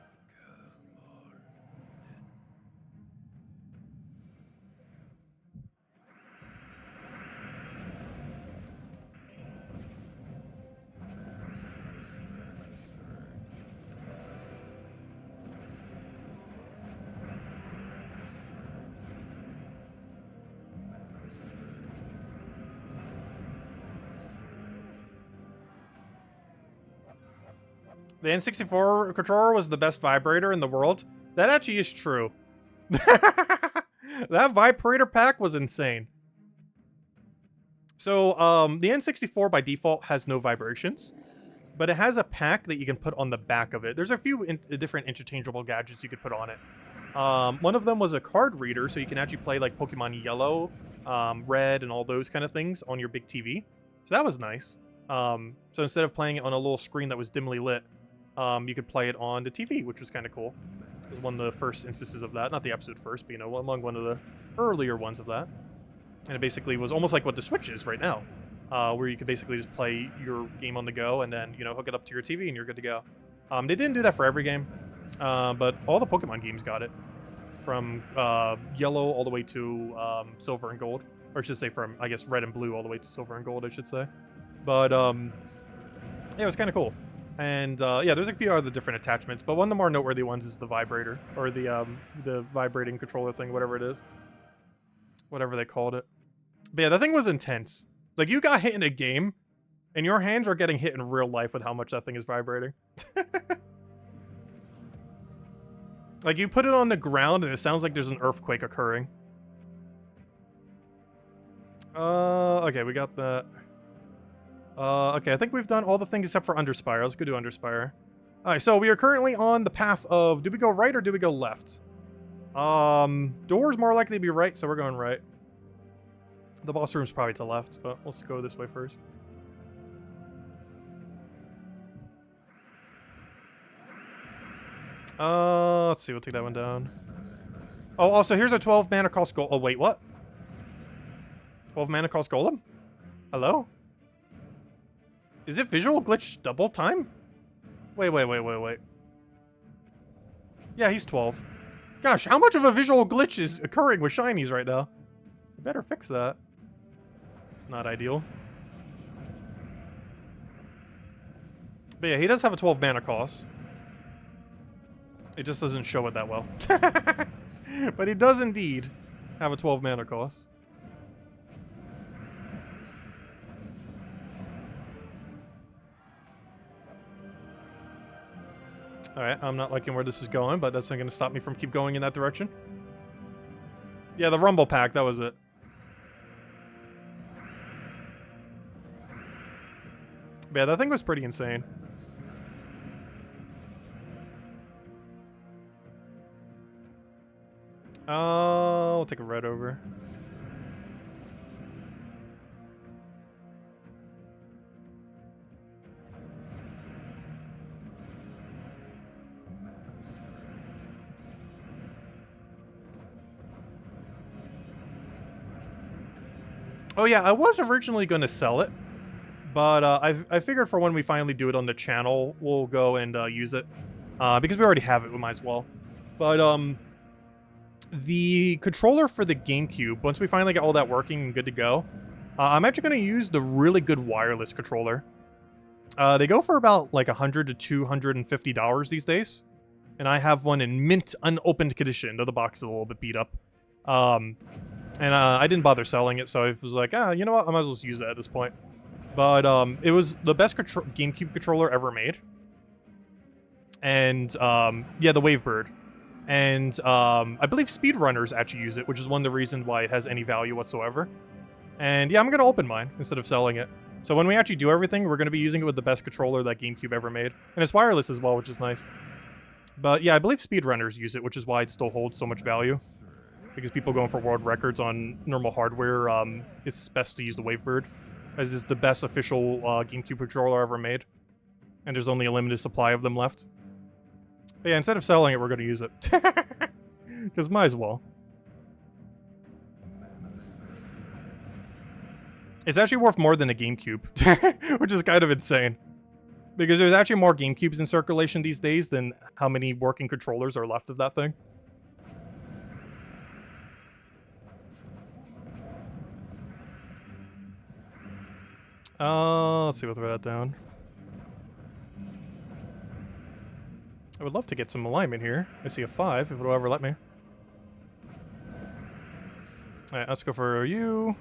S1: The N64 controller was the best vibrator in the world. That actually is true. That vibrator pack was insane. So, the N64 by default has no vibrations, but it has a pack that you can put on the back of it. There's a few different interchangeable gadgets you could put on it. One of them was a card reader, so you can actually play like Pokemon Yellow, Red, and all those kind of things on your big TV. So that was nice. So instead of playing it on a little screen that was dimly lit, you could play it on the TV, which was kind of cool. It was one of the first instances of that. Not the absolute first, but, you know, among one of the earlier ones of that. And it basically was almost like what the Switch is right now, where you could basically just play your game on the go and then, you know, hook it up to your TV and you're good to go. They didn't do that for every game, but all the Pokemon games got it. From Yellow all the way to Silver and Gold. Or I should say from, I guess, Red and Blue all the way to Silver and Gold, I should say. But, yeah, it was kind of cool. And yeah, there's a few other different attachments, but one of the more noteworthy ones is the vibrator, or the vibrating controller thing, whatever it is, whatever they called it. But yeah, that thing was intense. Like, you got hit in a game, and your hands are getting hit in real life with how much that thing is vibrating. Like, you put it on the ground, and it sounds like there's an earthquake occurring. Okay, we got that. Okay, I think we've done all the things except for Underspire. Let's go do Underspire. Alright, so we are currently on the path of, do we go right or do we go left? Door's more likely to be right, so we're going right. The boss room's probably to left, but let's go this way first. Let's see, we'll take that one down. Oh, also, here's a 12 mana cost golem. Oh, wait, what? 12 mana cost golem? Hello? Is it visual glitch double time? Wait. Yeah, he's 12. Gosh, how much of a visual glitch is occurring with shinies right now? You better fix that. It's not ideal. But yeah, he does have a 12 mana cost. It just doesn't show it that well. But he does indeed have a 12 mana cost. Alright, I'm not liking where this is going, but that's not going to stop me from keep going in that direction. Yeah, the Rumble Pack, that was it. Yeah, that thing was pretty insane. We'll take a red over. Oh yeah, I was originally going to sell it, but I figured for when we finally do it on the channel, we'll go and use it. Because we already have it, we might as well. But the controller for the GameCube, once we finally get all that working and good to go, I'm actually going to use the really good wireless controller. They go for about like $100 to $250 these days. And I have one in mint unopened condition, though the box is a little bit beat up. And I didn't bother selling it, so I was like, you know what, I might as well just use that at this point. But it was the best GameCube controller ever made. And yeah, the Wavebird. And I believe speedrunners actually use it, which is one of the reasons why it has any value whatsoever. And yeah, I'm going to open mine instead of selling it. So when we actually do everything, we're going to be using it with the best controller that GameCube ever made. And it's wireless as well, which is nice. But yeah, I believe speedrunners use it, which is why it still holds so much value. Because people going for world records on normal hardware, it's best to use the Wavebird, as it's the best official GameCube controller ever made. And there's only a limited supply of them left. But yeah, instead of selling it, we're going to use it. Because might as well. It's actually worth more than a GameCube, which is kind of insane. Because there's actually more GameCubes in circulation these days than how many working controllers are left of that thing. Let's see, we'll throw that down. I would love to get some alignment here. I see a 5, if it'll ever let me. Alright, let's go for you.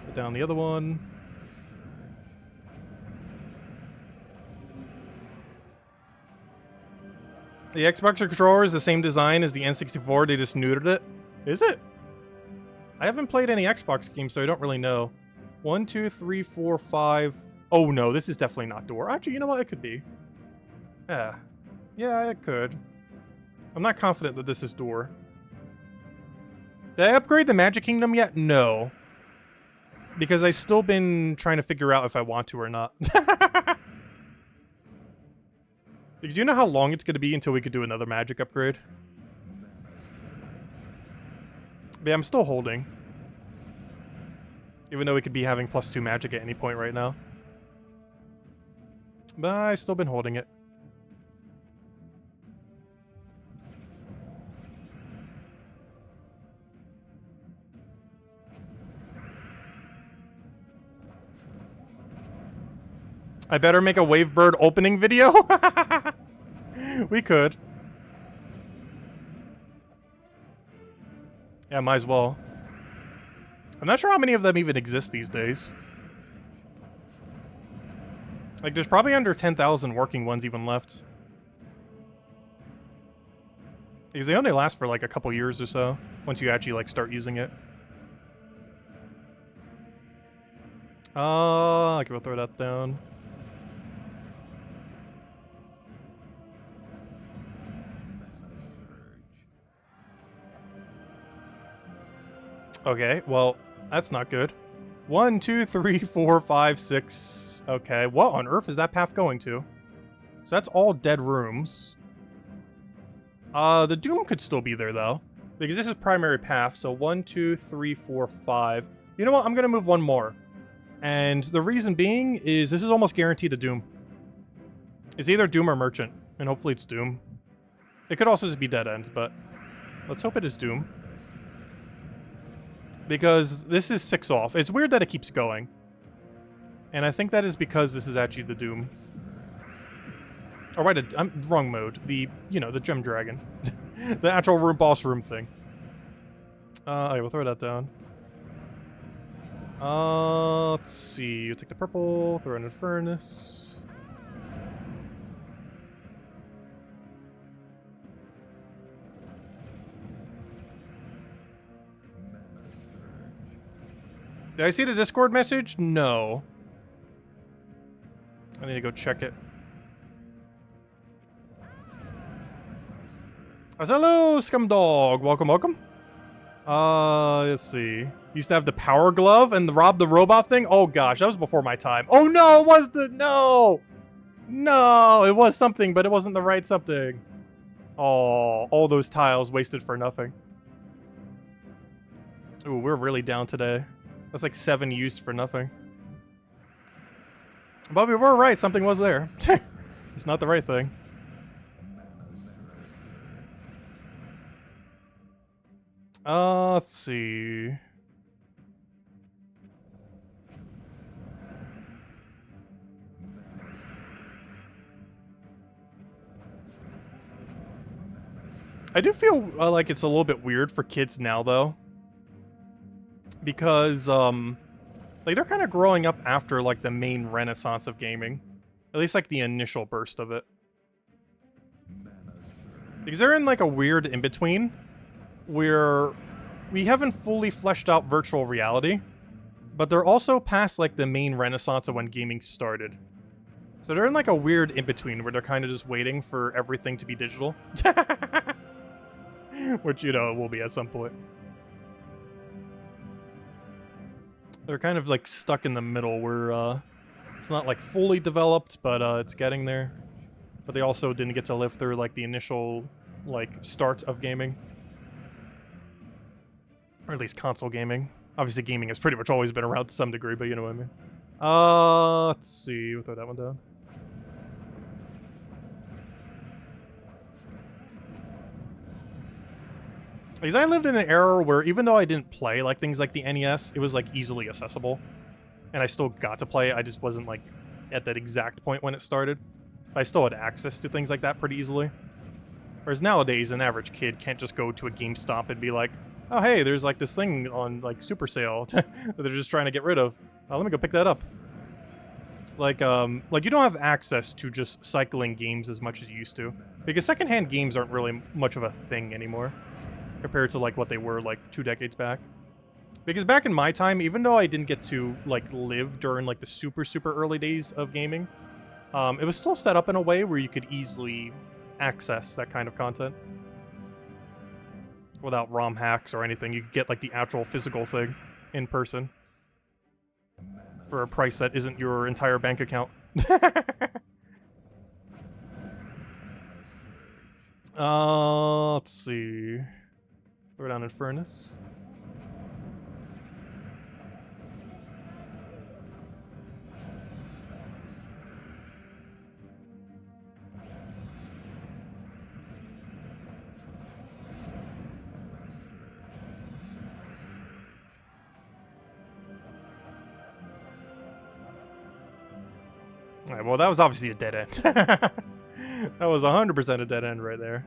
S1: Put down the other one. The Xbox controller is the same design as the N64, they just neutered it. Is it? I haven't played any Xbox games, so I don't really know. 1, 2, 3, 4, 5. Oh no, this is definitely not door. Actually, you know what? It could be. Yeah. Yeah, it could. I'm not confident that this is door. Did I upgrade the Magic Kingdom yet? No. Because I've still been trying to figure out if I want to or not. Because you know how long it's going to be until we could do another magic upgrade? But yeah, I'm still holding. Even though we could be having +2 magic at any point right now. But I've still been holding it. I better make a Wavebird opening video? We could. Yeah, might as well. I'm not sure how many of them even exist these days. Like, there's probably under 10,000 working ones even left. Because they only last for like a couple years or so, once you actually like start using it. I can throw that down. Okay, well, that's not good. 1, 2, 3, 4, 5, 6. Okay, what on earth is that path going to? So that's all dead rooms. The Doom could still be there, though. Because this is primary path, so 1, 2, 3, 4, 5. You know what? I'm gonna move one more. And the reason being is this is almost guaranteed the Doom. It's either Doom or Merchant, and hopefully it's Doom. It could also just be Dead End, but let's hope it is Doom. Because this is 6 off. It's weird that it keeps going. And I think that is because this is actually the Doom. Oh, right, I'm wrong mode. The, you know, the Gem Dragon. The actual room boss room thing. Okay, we'll throw that down. Let's see. You take the purple, throw in a furnace. Did I see the Discord message? No. I need to go check it. Hello, Scumdog. Welcome, welcome. Let's see. Used to have the power glove and the Rob the Robot thing. Oh gosh, that was before my time. Oh no, it was the no. No, it was something, but it wasn't the right something. Oh, all those tiles wasted for nothing. Ooh, we're really down today. That's like 7 used for nothing. But we were right, something was there. It's not the right thing. Let's see. I do feel like it's a little bit weird for kids now, though. Because, like, they're kind of growing up after, like, the main renaissance of gaming. At least, like, the initial burst of it. Because they're in, like, a weird in-between where we haven't fully fleshed out virtual reality, but they're also past, like, the main renaissance of when gaming started. So they're in, like, a weird in-between where they're kind of just waiting for everything to be digital. Which, you know, will be at some point. They're kind of, like, stuck in the middle where, it's not, like, fully developed, but, it's getting there. But they also didn't get to live through, like, the initial, like, start of gaming. Or at least console gaming. Obviously, gaming has pretty much always been around to some degree, but you know what I mean. Let's see. We'll throw that one down. Because I lived in an era where even though I didn't play like things like the NES, it was like easily accessible. And I still got to play it, I just wasn't like at that exact point when it started. But I still had access to things like that pretty easily. Whereas nowadays, an average kid can't just go to a GameStop and be like, oh hey, there's like this thing on like super sale that they're just trying to get rid of. Let me go pick that up. Like you don't have access to just cycling games as much as you used to. Because secondhand games aren't really much of a thing anymore. Compared to like what they were like 2 decades back. Because back in my time, even though I didn't get to like live during like the super early days of gaming, it was still set up in a way where you could easily access that kind of content. Without ROM hacks or anything, you could get like the actual physical thing in person. For a price that isn't your entire bank account. Let's see. Throw down in furnace. Alright, well, that was obviously a dead end. That was 100% a dead end right there.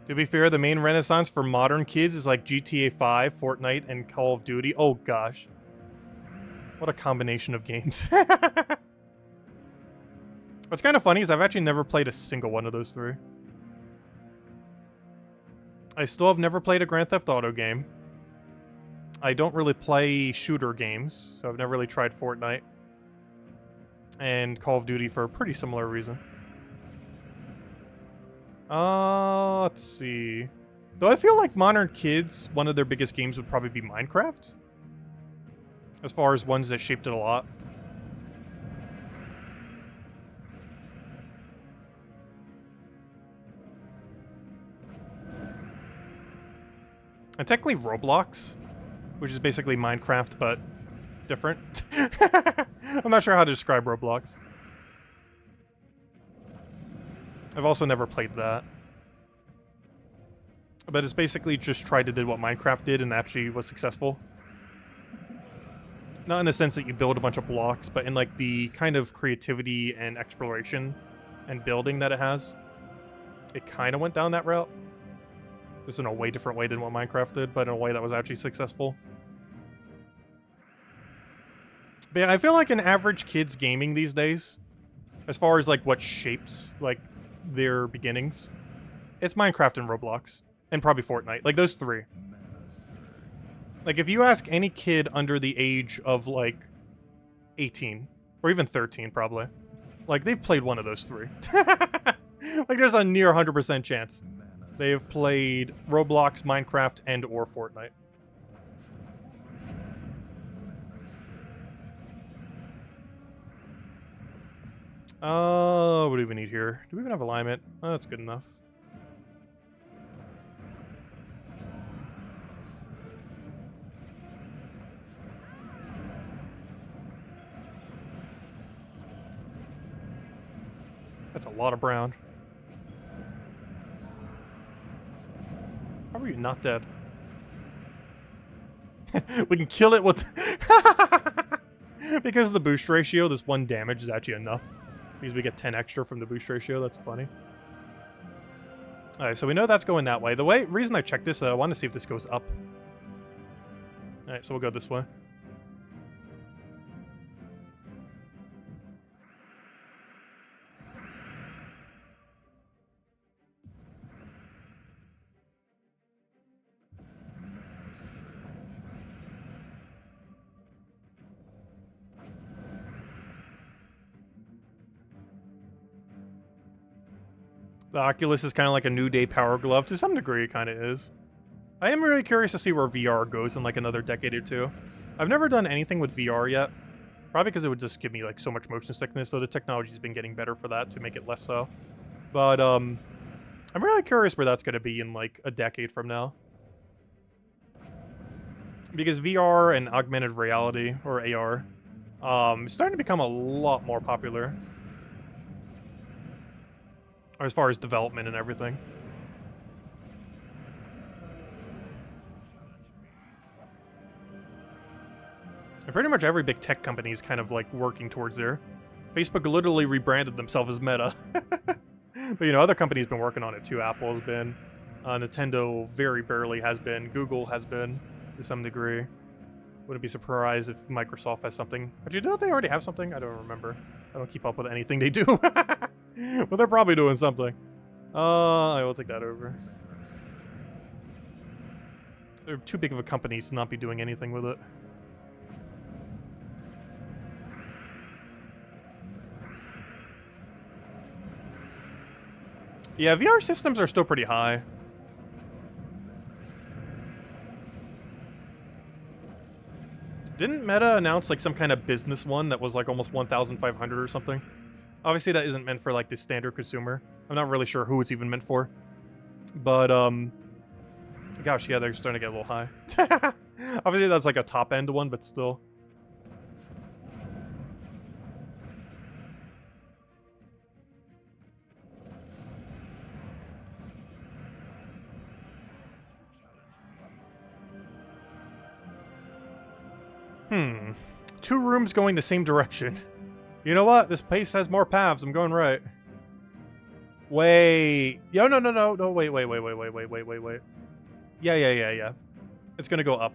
S1: To be fair, the main renaissance for modern kids is like GTA 5, Fortnite, and Call of Duty. Oh gosh. What a combination of games. What's kind of funny is I've actually never played a single one of those three. I still have never played a Grand Theft Auto game. I don't really play shooter games, so I've never really tried Fortnite. And Call of Duty for a pretty similar reason. Let's see. Though I feel like modern kids, one of their biggest games would probably be Minecraft. As far as ones that shaped it a lot. And technically Roblox, which is basically Minecraft, but different. I'm not sure how to describe Roblox. I've also never played that. But it's basically just tried to do what Minecraft did and actually was successful. Not in the sense that you build a bunch of blocks, but in like the kind of creativity and exploration and building that it has. It kind of went down that route. Just in a way different way than what Minecraft did, but in a way that was actually successful. But yeah, I feel like an average kid's gaming these days, as far as like what shapes like their beginnings, it's Minecraft and Roblox. And probably Fortnite. Like those three. Like if you ask any kid under the age of like 18, or even 13 probably, like they've played one of those three. Like there's a near 100% chance they have played Roblox, Minecraft, and or Fortnite. What do we need here? Do we even have alignment? Oh, that's good enough. That's a lot of brown. How are you not dead? We can kill it with... Because of the boost ratio, this one damage is actually enough. Because we get 10 extra from the boost ratio, that's funny. Alright, so we know that's going that way. The reason I checked this, I want to see if this goes up. Alright, so we'll go this way. The Oculus is kind of like a New Day Power Glove. To some degree, it kind of is. I am really curious to see where VR goes in like another decade or two. I've never done anything with VR yet. Probably because it would just give me like so much motion sickness, so the technology's been getting better for that to make it less so. But I'm really curious where that's going to be in like a decade from now. Because VR and augmented reality, or AR, is starting to become a lot more popular. As far as development and everything. And pretty much every big tech company is kind of like working towards there. Facebook literally rebranded themselves as Meta. But you know, other companies have been working on it too. Apple has been. Nintendo very barely has been. Google has been to some degree. Wouldn't be surprised if Microsoft has something. Actually, don't they already have something? I don't remember. I don't keep up with anything they do. Well, they're probably doing something. I will take that over. They're too big of a company to not be doing anything with it. Yeah, VR systems are still pretty high. Didn't Meta announce like some kind of business one that was like almost 1,500 or something? Obviously, that isn't meant for, like, the standard consumer. I'm not really sure who it's even meant for. But, gosh, yeah, they're starting to get a little high. Obviously, that's, like, a top-end one, but still. Hmm. 2 rooms going the same direction. You know what? This place has more paths. I'm going right. Wait. Yo, no. Wait. Yeah. It's gonna go up.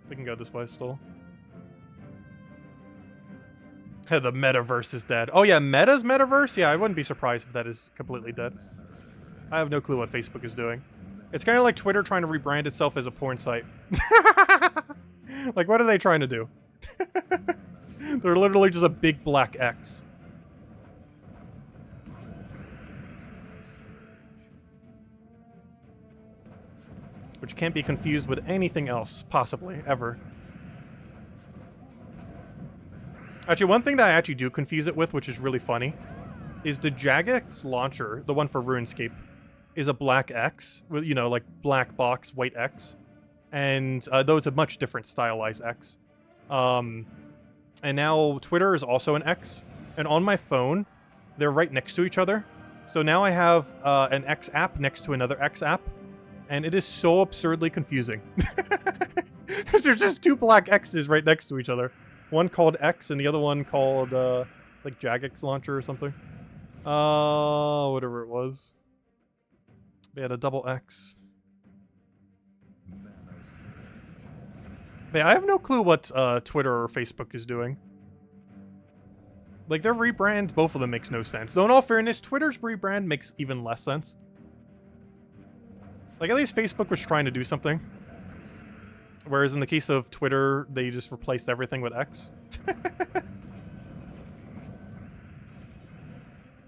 S1: We can go this way still. The metaverse is dead. Oh yeah, Meta's metaverse? Yeah, I wouldn't be surprised if that is completely dead. I have no clue what Facebook is doing. It's kind of like Twitter trying to rebrand itself as a porn site. Like, what are they trying to do? They're literally just a big black X. Which can't be confused with anything else, possibly, ever. Actually, one thing that I actually do confuse it with, which is really funny, is the Jagex launcher, the one for RuneScape, is a black X, with, you know, like black box, white X. And though it's a much different stylized X. And now Twitter is also an X. And on my phone, they're right next to each other. So now I have an X app next to another X app. And it is so absurdly confusing. There's just 2 black X's right next to each other. One called X and the other one called, like Jagex Launcher or something. Whatever it was. They had a double X. But yeah, I have no clue what Twitter or Facebook is doing. Like, their rebrand, both of them makes no sense. Though in all fairness, Twitter's rebrand makes even less sense. Like, at least Facebook was trying to do something. Whereas in the case of Twitter, they just replaced everything with X.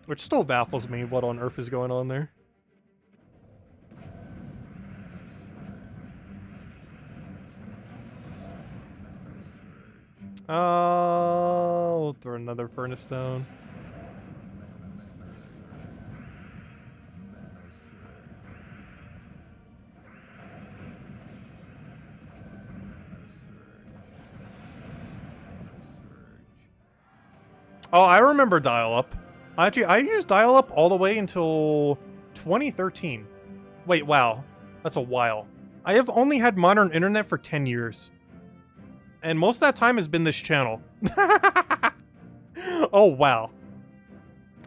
S1: Which still baffles me what on earth is going on there. We'll throw another furnace down. Oh, I remember dial-up. Actually, I used dial-up all the way until 2013. Wait, wow. That's a while. I have only had modern internet for 10 years. And most of that time has been this channel. Oh, wow.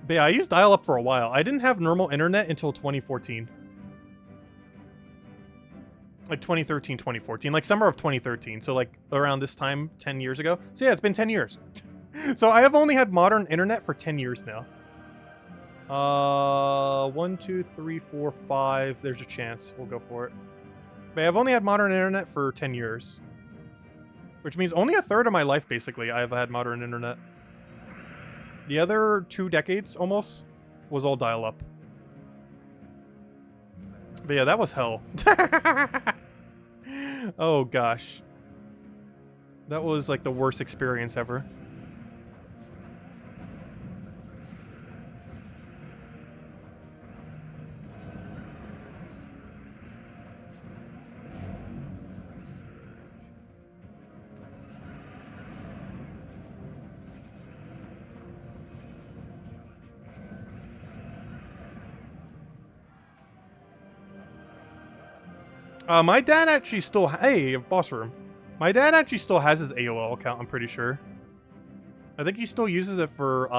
S1: But yeah, I used dial-up for a while. I didn't have normal internet until 2014. Like 2013, 2014. Like summer of 2013. So like around this time, 10 years ago. So yeah, it's been 10 years. So I have only had modern internet for 10 years now. 1, 2, 3, 4, 5. There's a chance. We'll go for it. But I've only had modern internet for 10 years. Which means only a third of my life, basically, I've had modern internet. The other 2 decades, almost, was all dial-up. But yeah, that was hell. Oh, gosh. That was, like, the worst experience ever. My dad actually still... Hey, boss room. My dad actually still has his AOL account, I'm pretty sure. I think he still uses it for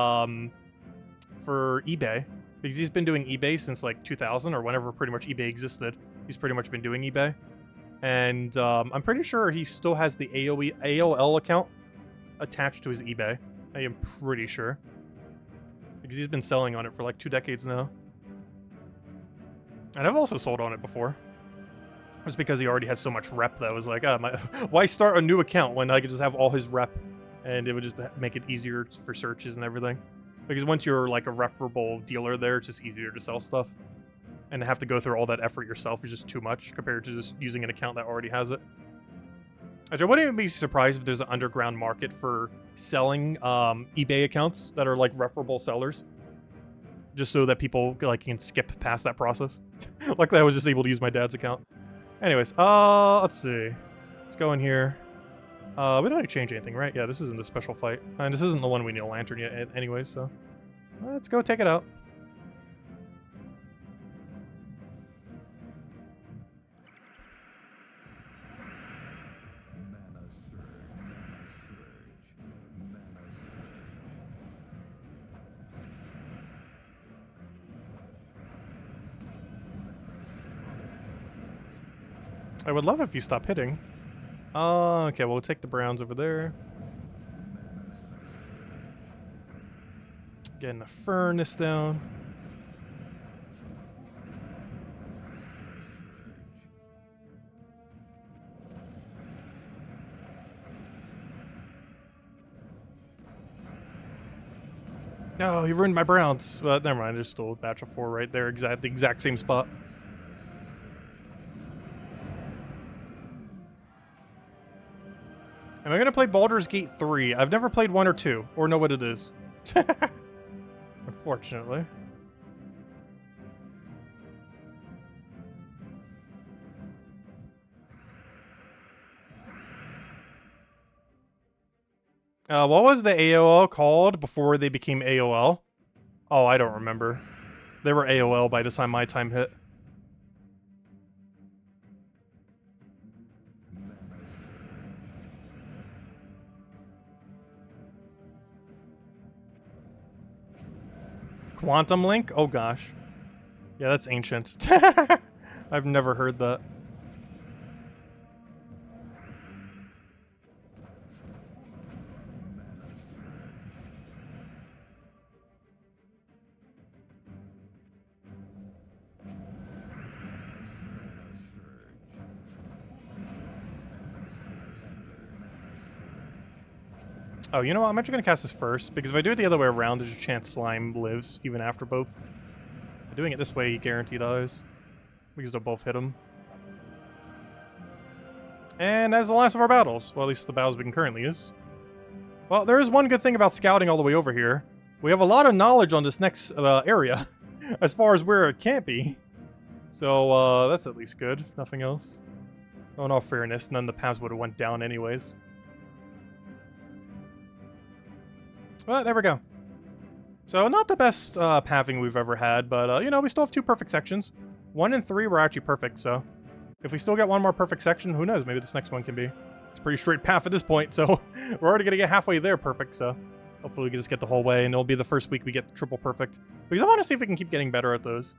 S1: eBay. Because he's been doing eBay since, like, 2000, or whenever pretty much eBay existed. He's pretty much been doing eBay. And, I'm pretty sure he still has the AOL account attached to his eBay. I am pretty sure. Because he's been selling on it for, like, 2 decades now. And I've also sold on it before. Just because he already has so much rep that was like, why start a new account when I could just have all his rep, and it would just make it easier for searches and everything. Because once you're like a referable dealer there, it's just easier to sell stuff. And to have to go through all that effort yourself is just too much compared to just using an account that already has it. Actually, I wouldn't be surprised if there's an underground market for selling eBay accounts that are like referable sellers. Just so that people like can skip past that process. Luckily, I was just able to use my dad's account. Anyways, let's see. Let's go in here. We don't need to change anything, right? Yeah, this isn't a special fight. And this isn't the one we need a lantern yet anyway, so... Let's go take it out. I would love if you stop hitting. Okay, we'll take the browns over there. Getting the furnace down. No, he ruined my browns. But never mind, there's still a batch of 4 right there, the exact same spot. Am I gonna play Baldur's Gate 3? I've never played 1 or 2, or know what it is. Unfortunately. What was the AOL called before they became AOL? Oh, I don't remember. They were AOL by the time my time hit. Quantum Link? Oh gosh. Yeah, that's ancient. I've never heard that. Oh, you know what? I'm actually going to cast this first, because if I do it the other way around, there's a chance Slime lives, even after both. Doing it this way, he guaranteed dies. Because they'll both hit him. And that's the last of our battles. Well, at least the battles we can currently use. Well, there is one good thing about scouting all the way over here. We have a lot of knowledge on this next area, as far as where it can't be. So, that's at least good. Nothing else. Oh, in all fairness, none of the paths would have went down anyways. Well, there we go. So, not the best pathing we've ever had, but, you know, we still have 2 perfect sections. 1 and 3 were actually perfect, so... If we still get 1 more perfect section, who knows? Maybe this next one can be. It's a pretty straight path at this point, so... we're already gonna get halfway there perfect, so... Hopefully we can just get the whole way, and it'll be the first week we get triple perfect. Because I want to see if we can keep getting better at those.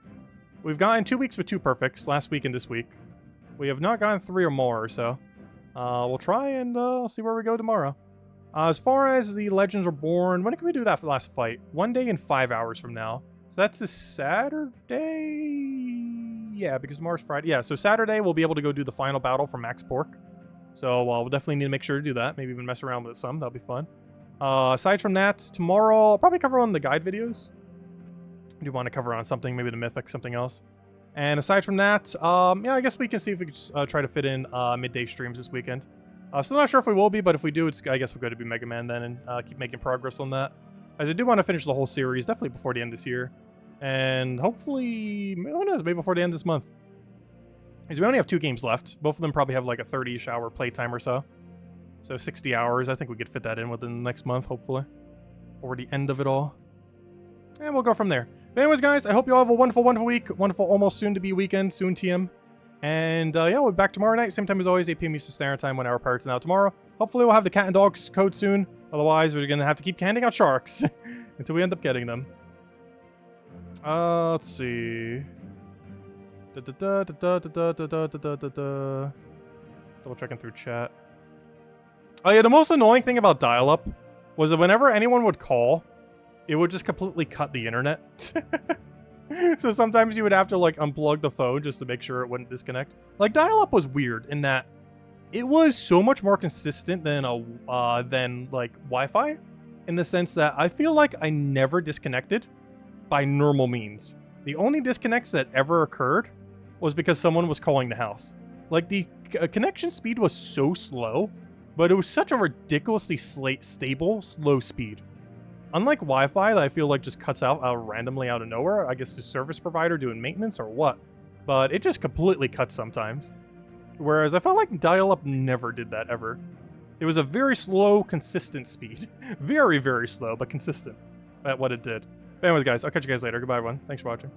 S1: We've gotten 2 weeks with 2 perfects, last week and this week. We have not gotten 3 or more, so... we'll try and see where we go tomorrow. As far as the Legends Reborn, when can we do that for the last fight? 1 day and 5 hours from now. So that's this Saturday? Yeah, because tomorrow's Friday. Yeah, so Saturday we'll be able to go do the final battle for Max Pork. So we'll definitely need to make sure to do that. Maybe even mess around with it some. That'll be fun. Aside from that, tomorrow I'll probably cover on the guide videos. I do want to cover on something, maybe the Mythic, something else. And aside from that, yeah, I guess we can see if we can try to fit in midday streams this weekend. Still not sure if we will be, but if we do, I guess we're going to be Mega Man then and keep making progress on that. As I do want to finish the whole series, definitely before the end of this year. And hopefully, who knows, maybe before the end of this month. Because we only have 2 games left. Both of them probably have like a 30-ish hour playtime or so. So 60 hours, I think we could fit that in within the next month, hopefully. Or the end of it all. And we'll go from there. But anyways, guys, I hope you all have a wonderful, wonderful week. Wonderful, almost soon-to-be weekend, soon TM. And yeah, we'll be back tomorrow night, same time as always, 8 p.m. Eastern Standard Time, 1 hour prior to now tomorrow. Hopefully we'll have the cat and dogs code soon. Otherwise, we're going to have to keep handing out sharks until we end up getting them. Let's see. Double checking through chat. Oh yeah, the most annoying thing about dial-up was that whenever anyone would call, it would just completely cut the internet. So sometimes you would have to like unplug the phone just to make sure it wouldn't disconnect. Like dial-up was weird in that it was so much more consistent than like Wi-Fi, in the sense that I feel like I never disconnected by normal means. The only disconnects that ever occurred was because someone was calling the house. Like the connection speed was so slow, but it was such a ridiculously stable, slow speed. Unlike Wi-Fi that I feel like just cuts out randomly out of nowhere. I guess the service provider doing maintenance or what. But it just completely cuts sometimes. Whereas I felt like dial-up never did that ever. It was a very slow, consistent speed. Very, very slow, but consistent at what it did. But anyways, guys, I'll catch you guys later. Goodbye, everyone. Thanks for watching.